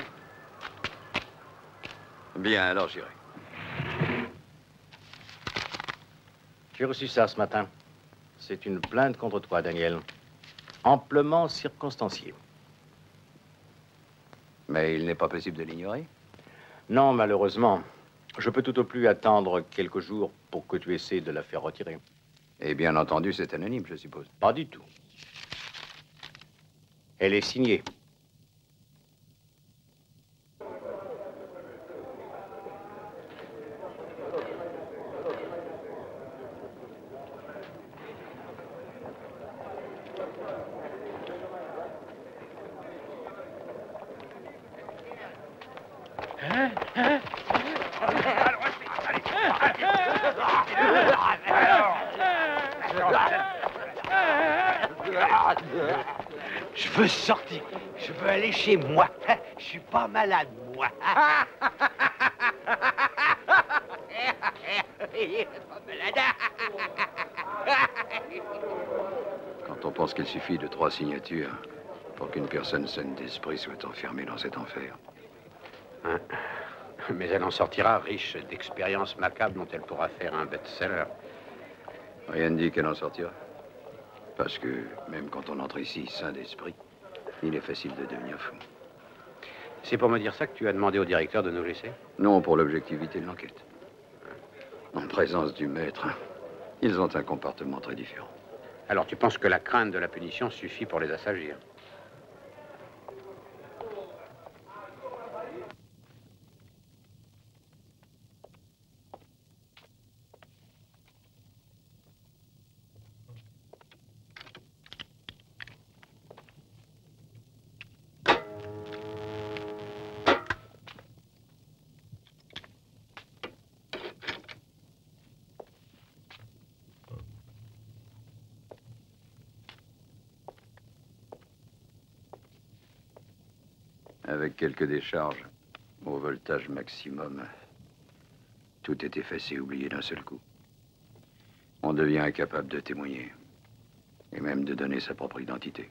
Bien, alors j'irai. J'ai reçu ça ce matin. C'est une plainte contre toi, Daniel. Amplement circonstanciée. Mais il n'est pas possible de l'ignorer? Non, malheureusement. Je peux tout au plus attendre quelques jours pour que tu essaies de la faire retirer. Et bien entendu, c'est anonyme, je suppose. Pas du tout. Elle est signée. Je veux sortir. Je veux aller chez moi. Je suis pas malade, moi. Quand on pense qu'il suffit de 3 signatures pour qu'une personne saine d'esprit soit enfermée dans cet enfer. Hein? Mais elle en sortira riche d'expériences macabres dont elle pourra faire un best-seller. Rien ne dit qu'elle en sortira. Parce que même quand on entre ici sain d'esprit, il est facile de devenir fou. C'est pour me dire ça que tu as demandé au directeur de nous laisser? Non, pour l'objectivité de l'enquête. En présence du maître, ils ont un comportement très différent. Alors tu penses que la crainte de la punition suffit pour les assagir? Avec quelques décharges, au voltage maximum, tout est effacé et oublié d'un seul coup. On devient incapable de témoigner, et même de donner sa propre identité.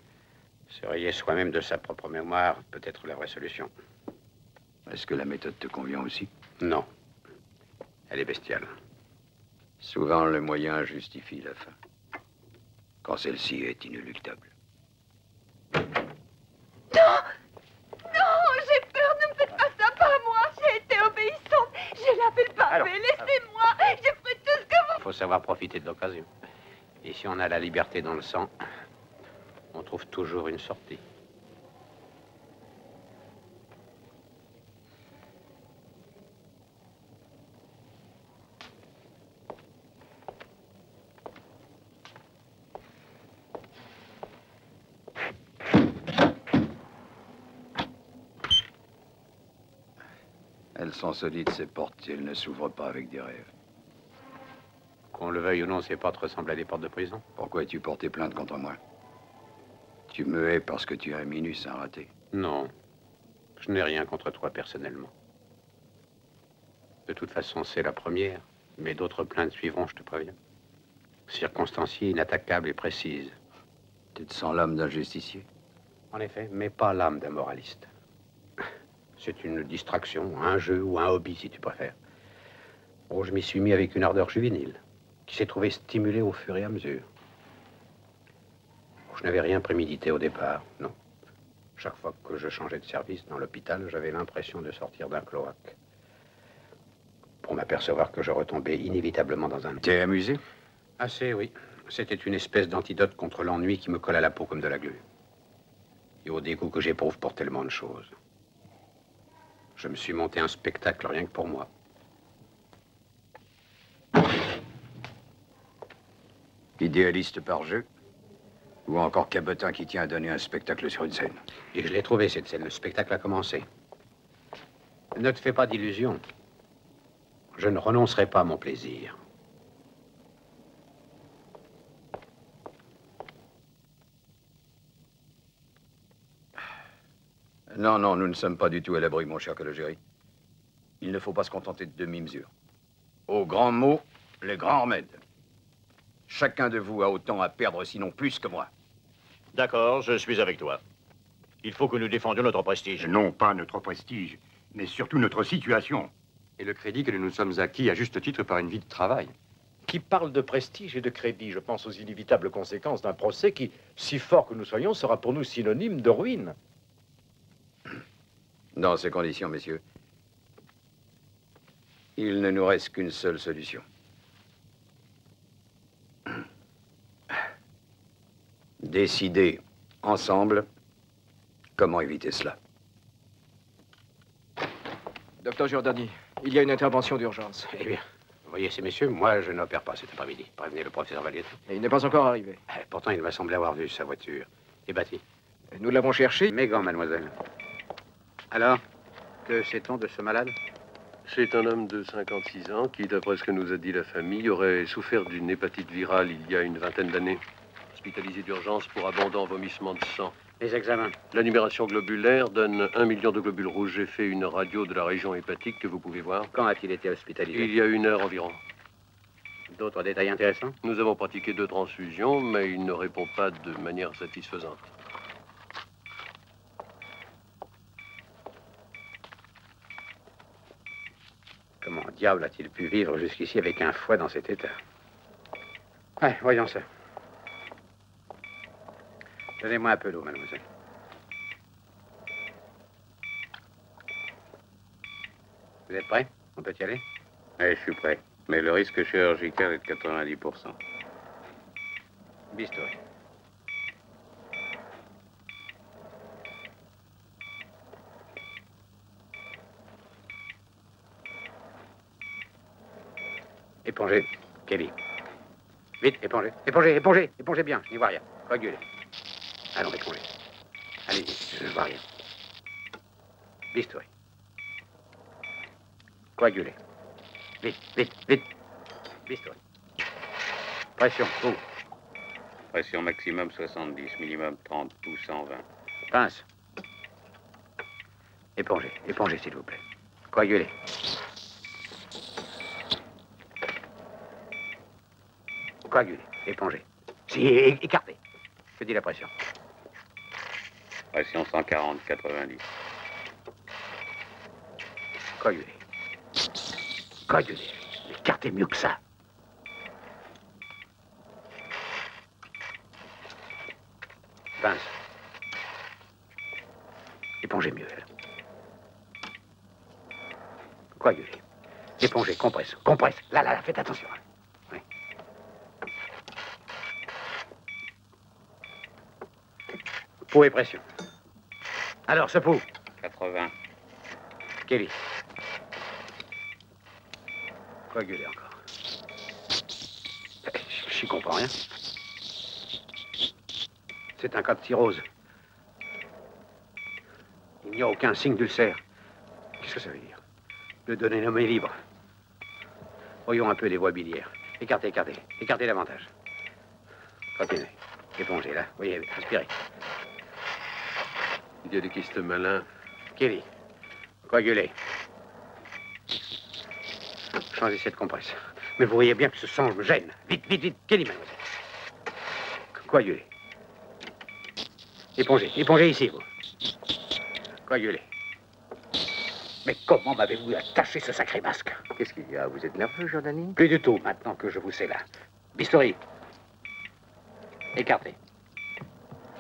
Se rayer soi-même de sa propre mémoire peut être la vraie solution. Est-ce que la méthode te convient aussi? Non. Elle est bestiale. Souvent, le moyen justifie la fin, quand celle-ci est inéluctable. Non! Non, j'ai peur, ne me faites pas ça, pas moi. J'ai été obéissante. J'ai lavé le pavé, laissez-moi. J'ai fait tout ce que vous... Il faut savoir profiter de l'occasion. Et si on a la liberté dans le sang, on trouve toujours une sortie. Elles sont solides, ces portes, et elles ne s'ouvrent pas avec des rêves. Qu'on le veuille ou non, ces portes ressemblent à des portes de prison. Pourquoi as-tu porté plainte contre moi? Tu me hais parce que tu as Minus un raté. Non. Je n'ai rien contre toi personnellement. De toute façon, c'est la première. Mais d'autres plaintes suivront, je te préviens. Circonstanciée, inattaquable et précise. Tu te sens l'âme d'un justicier? En effet, mais pas l'âme d'un moraliste. C'est une distraction, un jeu ou un hobby, si tu préfères. Oh, je m'y suis mis avec une ardeur juvénile, qui s'est trouvée stimulée au fur et à mesure. Je n'avais rien prémédité au départ, non. Chaque fois que je changeais de service dans l'hôpital, j'avais l'impression de sortir d'un cloaque. Pour m'apercevoir que je retombais inévitablement dans un... T'es amusé? Assez, oui. C'était une espèce d'antidote contre l'ennui qui me colle à la peau comme de la glu. Et au dégoût que j'éprouve pour tellement de choses. Je me suis monté un spectacle rien que pour moi. Idéaliste par jeu? Ou encore cabotin qui tient à donner un spectacle sur une scène? Et je l'ai trouvé, cette scène. Le spectacle a commencé. Ne te fais pas d'illusions. Je ne renoncerai pas à mon plaisir. Non, non, nous ne sommes pas du tout à l'abri, mon cher Calogéry. Il ne faut pas se contenter de demi-mesures. Aux grands mots, les grands remèdes. Chacun de vous a autant à perdre, sinon plus que moi. D'accord, je suis avec toi. Il faut que nous défendions notre prestige. Non, pas notre prestige, mais surtout notre situation. Et le crédit que nous nous sommes acquis à juste titre par une vie de travail. Qui parle de prestige et de crédit, je pense aux inévitables conséquences d'un procès qui, si fort que nous soyons, sera pour nous synonyme de ruine. Dans ces conditions, messieurs, il ne nous reste qu'une seule solution. Décider ensemble comment éviter cela. Docteur Giordani, il y a une intervention d'urgence. Eh bien, voyez ces messieurs, moi je n'opère pas cet après-midi. Prévenez le professeur Valietti. Et il n'est pas encore arrivé. Pourtant, il m'a semblé avoir vu sa voiture. Et bâtie. Nous l'avons cherché. Mes gants, mademoiselle. Alors, que sait-on de ce malade? C'est un homme de 56 ans qui, d'après ce que nous a dit la famille, aurait souffert d'une hépatite virale il y a une vingtaine d'années. Hospitalisé d'urgence pour abondant vomissement de sang. Les examens. La numération globulaire donne 1 million de globules rouges. J'ai fait une radio de la région hépatique que vous pouvez voir. Quand a-t-il été hospitalisé? Il y a 1 heure environ. D'autres détails intéressants? Nous avons pratiqué 2 transfusions, mais il ne répond pas de manière satisfaisante. Comment diable a-t-il pu vivre jusqu'ici avec un foie dans cet état? Ouais, voyons ça. Donnez-moi un peu d'eau, mademoiselle. Vous êtes prêt? On peut y aller? Oui, je suis prêt. Mais le risque chirurgical est de 90%. Bistouri. Épongez, Kelly. Vite, épongez. Épongez, épongez, épongez bien, je n'y vois rien. Coagulez. Allons, épongez. Allez, vite, je ne vois rien. Bistouri. Coagulez. Vite, vite, vite. Bistouri. Pression, vous. Pression maximum 70, minimum 30, pouls 120. Pince. Épongez, épongez, s'il vous plaît. Coagulez. Coagulez, épongez. Si, écartez. Je dis la pression. Pression 140, 90. Coagulez. Coagulez. Écartez mieux que ça. Pince. Épongez mieux, elle. Coagulez. Épongez, compresse, compresse. Là, là, là, faites attention. Oui. Peau et pression. Alors, ce pouls. 80. Kelly. Coagulez encore. J'y comprends rien. C'est un cas de cirrhose. Il n'y a aucun signe d'ulcère. Qu'est-ce que ça veut dire? Le donner nommé libre. Voyons un peu les voies biliaires. Écartez, écartez. Écartez davantage. Continuez. Épongez, là. Voyez, respirez. Il y a des kystes malins. Kelly. Coagulez. Changez cette compresse. Mais vous voyez bien que ce sang me gêne. Vite, vite, vite. Kelly, mademoiselle. Coagulez. Épongez. Épongez ici, vous. Coagulez. Mais comment m'avez-vous attaché ce sacré masque? Qu'est-ce qu'il y a? Vous êtes nerveux, Jordanie? Plus du tout, maintenant que je vous sais là. Bistouri. Écartez.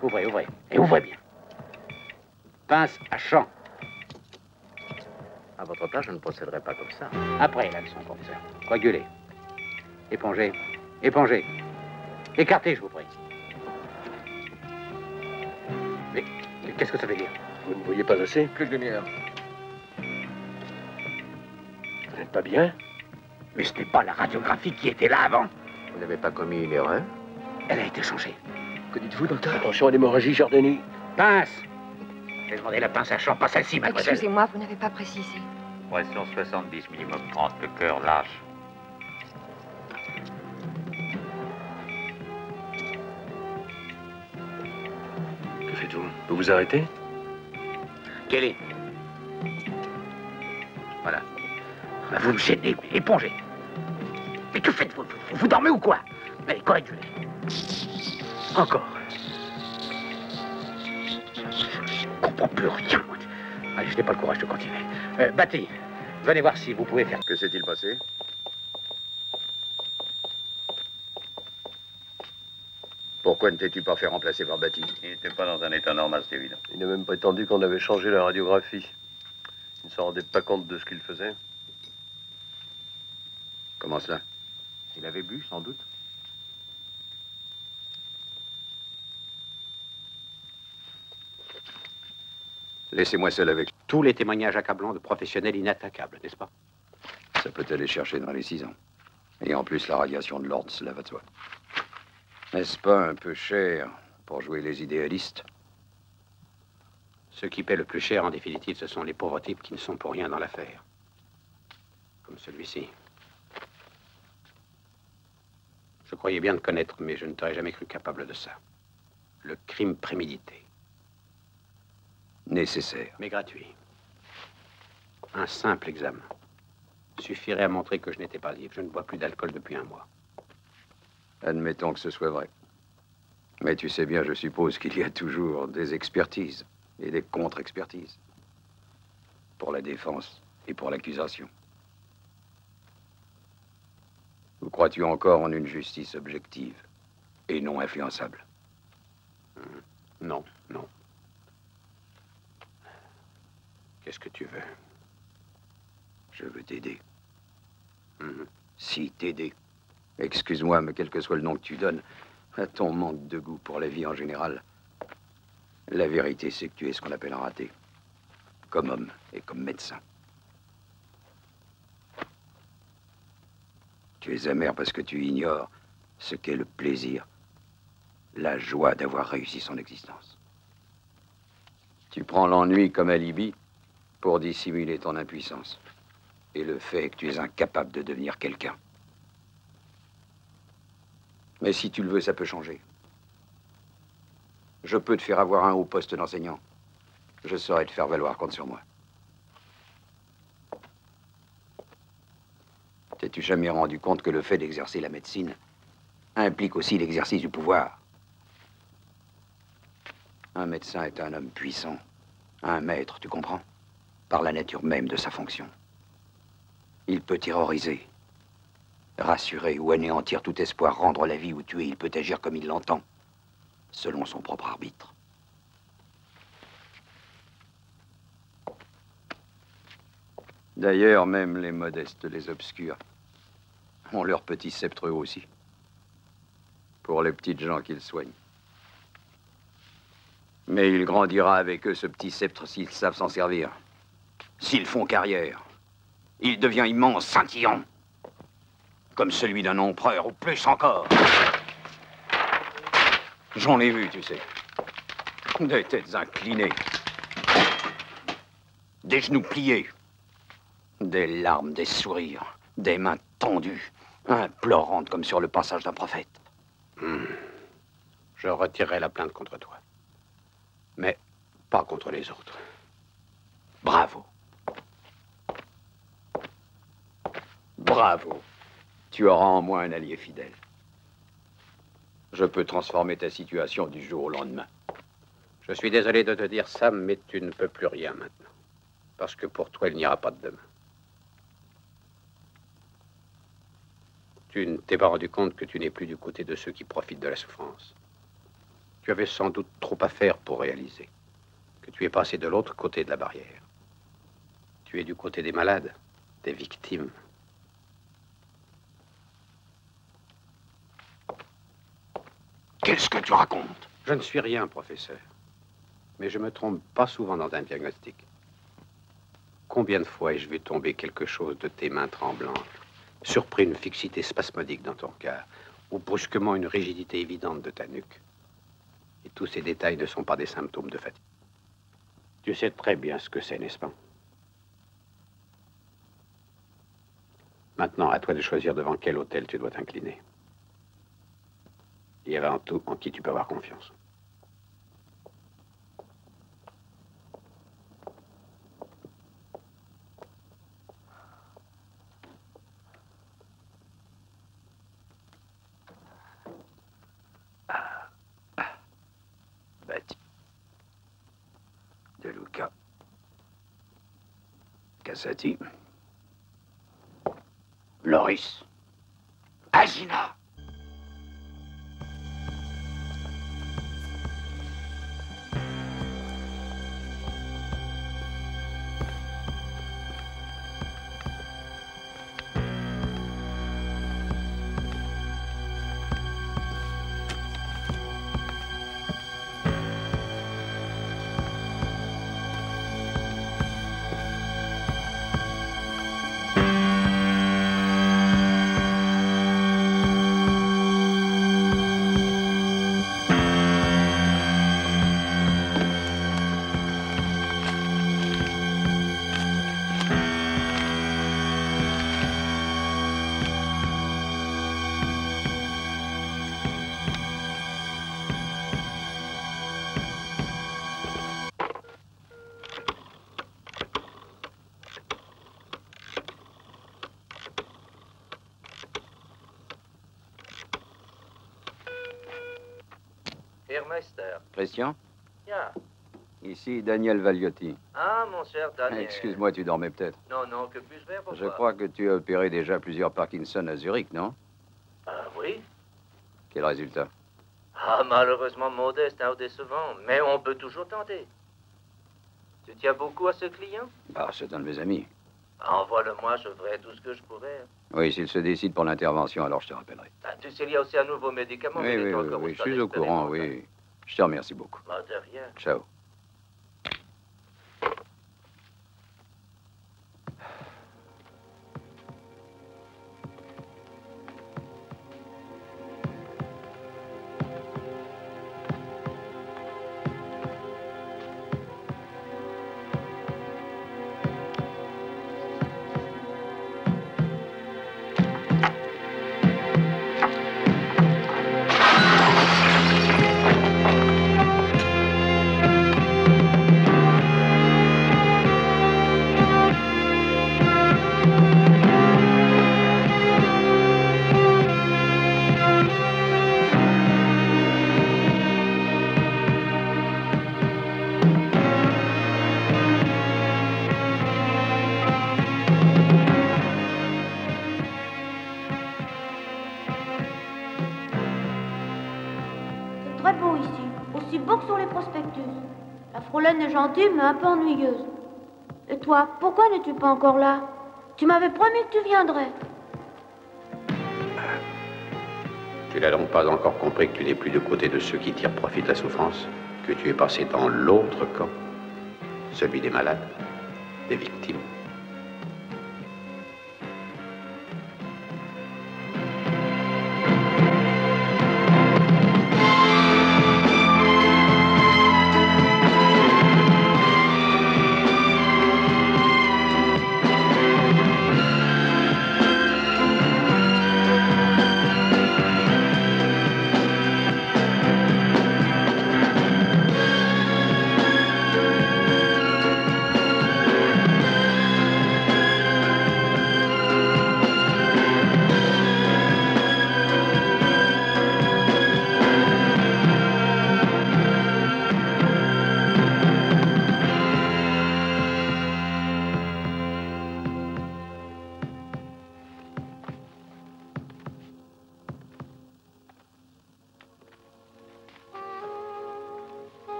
Ouvrez, ouvrez. Et ouvrez bien. Pince à champ. À votre place, je ne procéderai pas comme ça. Après la leçon, professeur. Coagulez. Épongez. Épongez. Écartez, je vous prie. Mais qu'est-ce que ça veut dire? Vous ne voyez pas assez? Plus de lumière. Vous n'êtes pas bien? Mais ce n'est pas la radiographie qui était là avant. Vous n'avez pas commis une erreur? Elle a été changée. Que dites-vous, docteur? Attention à l'hémorragie, Jordanie. Pince. J'ai demandé la pince à champ, pas celle-ci, mademoiselle. Excusez-moi, vous n'avez pas précisé. Pression 70, minimum 30. Le cœur lâche. Que faites-vous? Vous vous arrêtez? Kelly. Voilà. Vous me gênez, épongez. Mais que faites-vous? Vous dormez ou quoi? Allez, coagulez. Encore. Je comprends plus rien. Allez, je n'ai pas le courage de continuer. Batty, venez voir si vous pouvez faire... Que s'est-il passé? Pourquoi ne t'es-tu pas fait remplacer par Batty? Il n'était pas dans un état normal, c'est évident. Il a même prétendu qu'on avait changé la radiographie. Il ne s'en rendait pas compte de ce qu'il faisait. Comment cela? Il avait bu, sans doute. Laissez-moi seul avec lui. Tous les témoignages accablants de professionnels inattaquables, n'est-ce pas? Ça peut aller chercher dans les 6 ans. Et en plus, la radiation de l'ordre, cela va de soi. N'est-ce pas un peu cher pour jouer les idéalistes? Ceux qui paient le plus cher, en définitive, ce sont les pauvres types qui ne sont pour rien dans l'affaire. Comme celui-ci. Je croyais bien te connaître, mais je ne t'aurais jamais cru capable de ça. Le crime prémédité. Nécessaire. Mais gratuit. Un simple examen suffirait à montrer que je n'étais pas ivre. Je ne bois plus d'alcool depuis 1 mois. Admettons que ce soit vrai. Mais tu sais bien, je suppose qu'il y a toujours des expertises et des contre-expertises. Pour la défense et pour l'accusation. Ou crois-tu encore en une justice objective et non influençable? Non, non. Qu'est-ce que tu veux? Je veux t'aider. Si, t'aider. Excuse-moi, mais quel que soit le nom que tu donnes, à ton manque de goût pour la vie en général, la vérité, c'est que tu es ce qu'on appelle un raté. Comme homme et comme médecin. Tu es amer parce que tu ignores ce qu'est le plaisir, la joie d'avoir réussi son existence. Tu prends l'ennui comme alibi pour dissimuler ton impuissance et le fait que tu es incapable de devenir quelqu'un. Mais si tu le veux, ça peut changer. Je peux te faire avoir un haut poste d'enseignant. Je saurais te faire valoir, compte sur moi. t'es-tu jamais rendu compte que le fait d'exercer la médecine implique aussi l'exercice du pouvoir? Un médecin est un homme puissant, un maître, tu comprends? Par la nature même de sa fonction. Il peut terroriser, rassurer ou anéantir tout espoir, rendre la vie ou tuer. Il peut agir comme il l'entend, selon son propre arbitre. D'ailleurs, même les modestes, les obscurs, ont leurs petits sceptres eux aussi, pour les petites gens qu'ils soignent. Mais il grandira avec eux, ce petit sceptre, s'ils savent s'en servir. S'ils font carrière, il devient immense, scintillant, comme celui d'un empereur, ou plus encore. J'en ai vu, tu sais. Des têtes inclinées, des genoux pliés, des larmes, des sourires, des mains tendues, implorantes comme sur le passage d'un prophète. Je retirerai la plainte contre toi. Mais pas contre les autres. Bravo. Bravo. Tu auras en moi un allié fidèle. Je peux transformer ta situation du jour au lendemain. Je suis désolé de te dire ça, mais tu ne peux plus rien maintenant. Parce que pour toi, il n'y aura pas de demain. Tu ne t'es pas rendu compte que tu n'es plus du côté de ceux qui profitent de la souffrance. Tu avais sans doute trop à faire pour réaliser que tu es passé de l'autre côté de la barrière. Tu es du côté des malades, des victimes. Qu'est-ce que tu racontes? Je ne suis rien, professeur. Mais je me trompe pas souvent dans un diagnostic. Combien de fois ai-je vu tomber quelque chose de tes mains tremblantes, surpris une fixité spasmodique dans ton cœur, ou brusquement une rigidité évidente de ta nuque? Et tous ces détails ne sont pas des symptômes de fatigue. Tu sais très bien ce que c'est, n'est-ce pas? Maintenant, à toi de choisir devant quel autel tu dois t'incliner. Et avant tout, en qui tu peux avoir confiance. Betty. De Luca. Cassati. Loris. Agina. Meister. Christian? Ja. Ici Daniel Valiotti. Ah, mon cher Daniel. Excuse-moi, tu dormais peut-être. Non, non, que puis-je faire pour Je toi? crois que tu as opéré déjà plusieurs Parkinson à Zurich, non? Ah, oui. Quel résultat? Ah, malheureusement modeste, hein, ou décevant, mais on peut toujours tenter. Tu tiens beaucoup à ce client? Ah, c'est un de mes amis. Envoie-le-moi, je ferai tout ce que je pourrai. Oui, s'il se décide pour l'intervention, alors je te rappellerai. Ah, tu sais, il y a aussi un nouveau médicament. Oui, mais il est oui, oui, encore oui, au je stade suis au courant, expérimental. oui. Je te remercie beaucoup. Ah, de rien. Ciao. gentille, mais un peu ennuyeuse. Et toi, pourquoi n'es-tu pas encore là? Tu m'avais promis que tu viendrais. Tu n'as donc pas encore compris que tu n'es plus du côté de ceux qui tirent profit de la souffrance, que tu es passé dans l'autre camp, celui des malades, des victimes.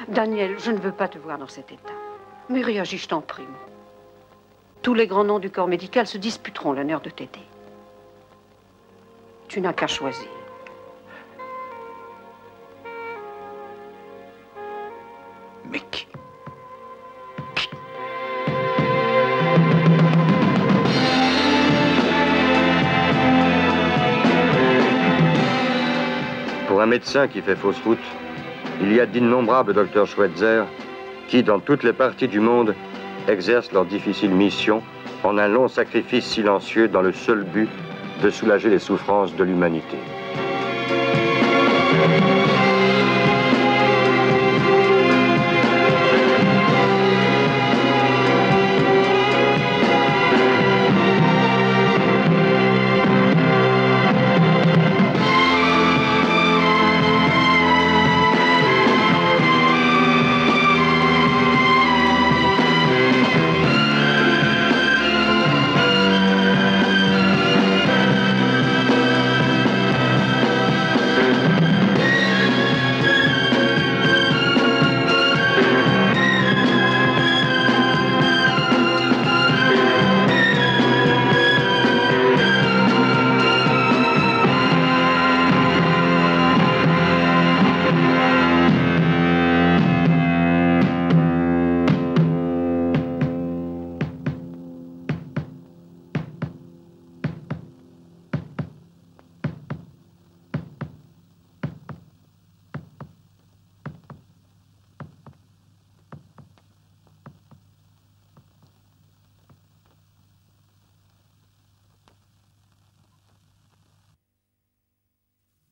Daniel, je ne veux pas te voir dans cet état. Mais réagis, je t'en prie. Tous les grands noms du corps médical se disputeront l'honneur de t'aider. Tu n'as qu'à choisir. Mais qui? Pour un médecin qui fait fausse route, il y a d'innombrables docteurs Schweitzer qui, dans toutes les parties du monde, exercent leur difficile mission en un long sacrifice silencieux dans le seul but de soulager les souffrances de l'humanité.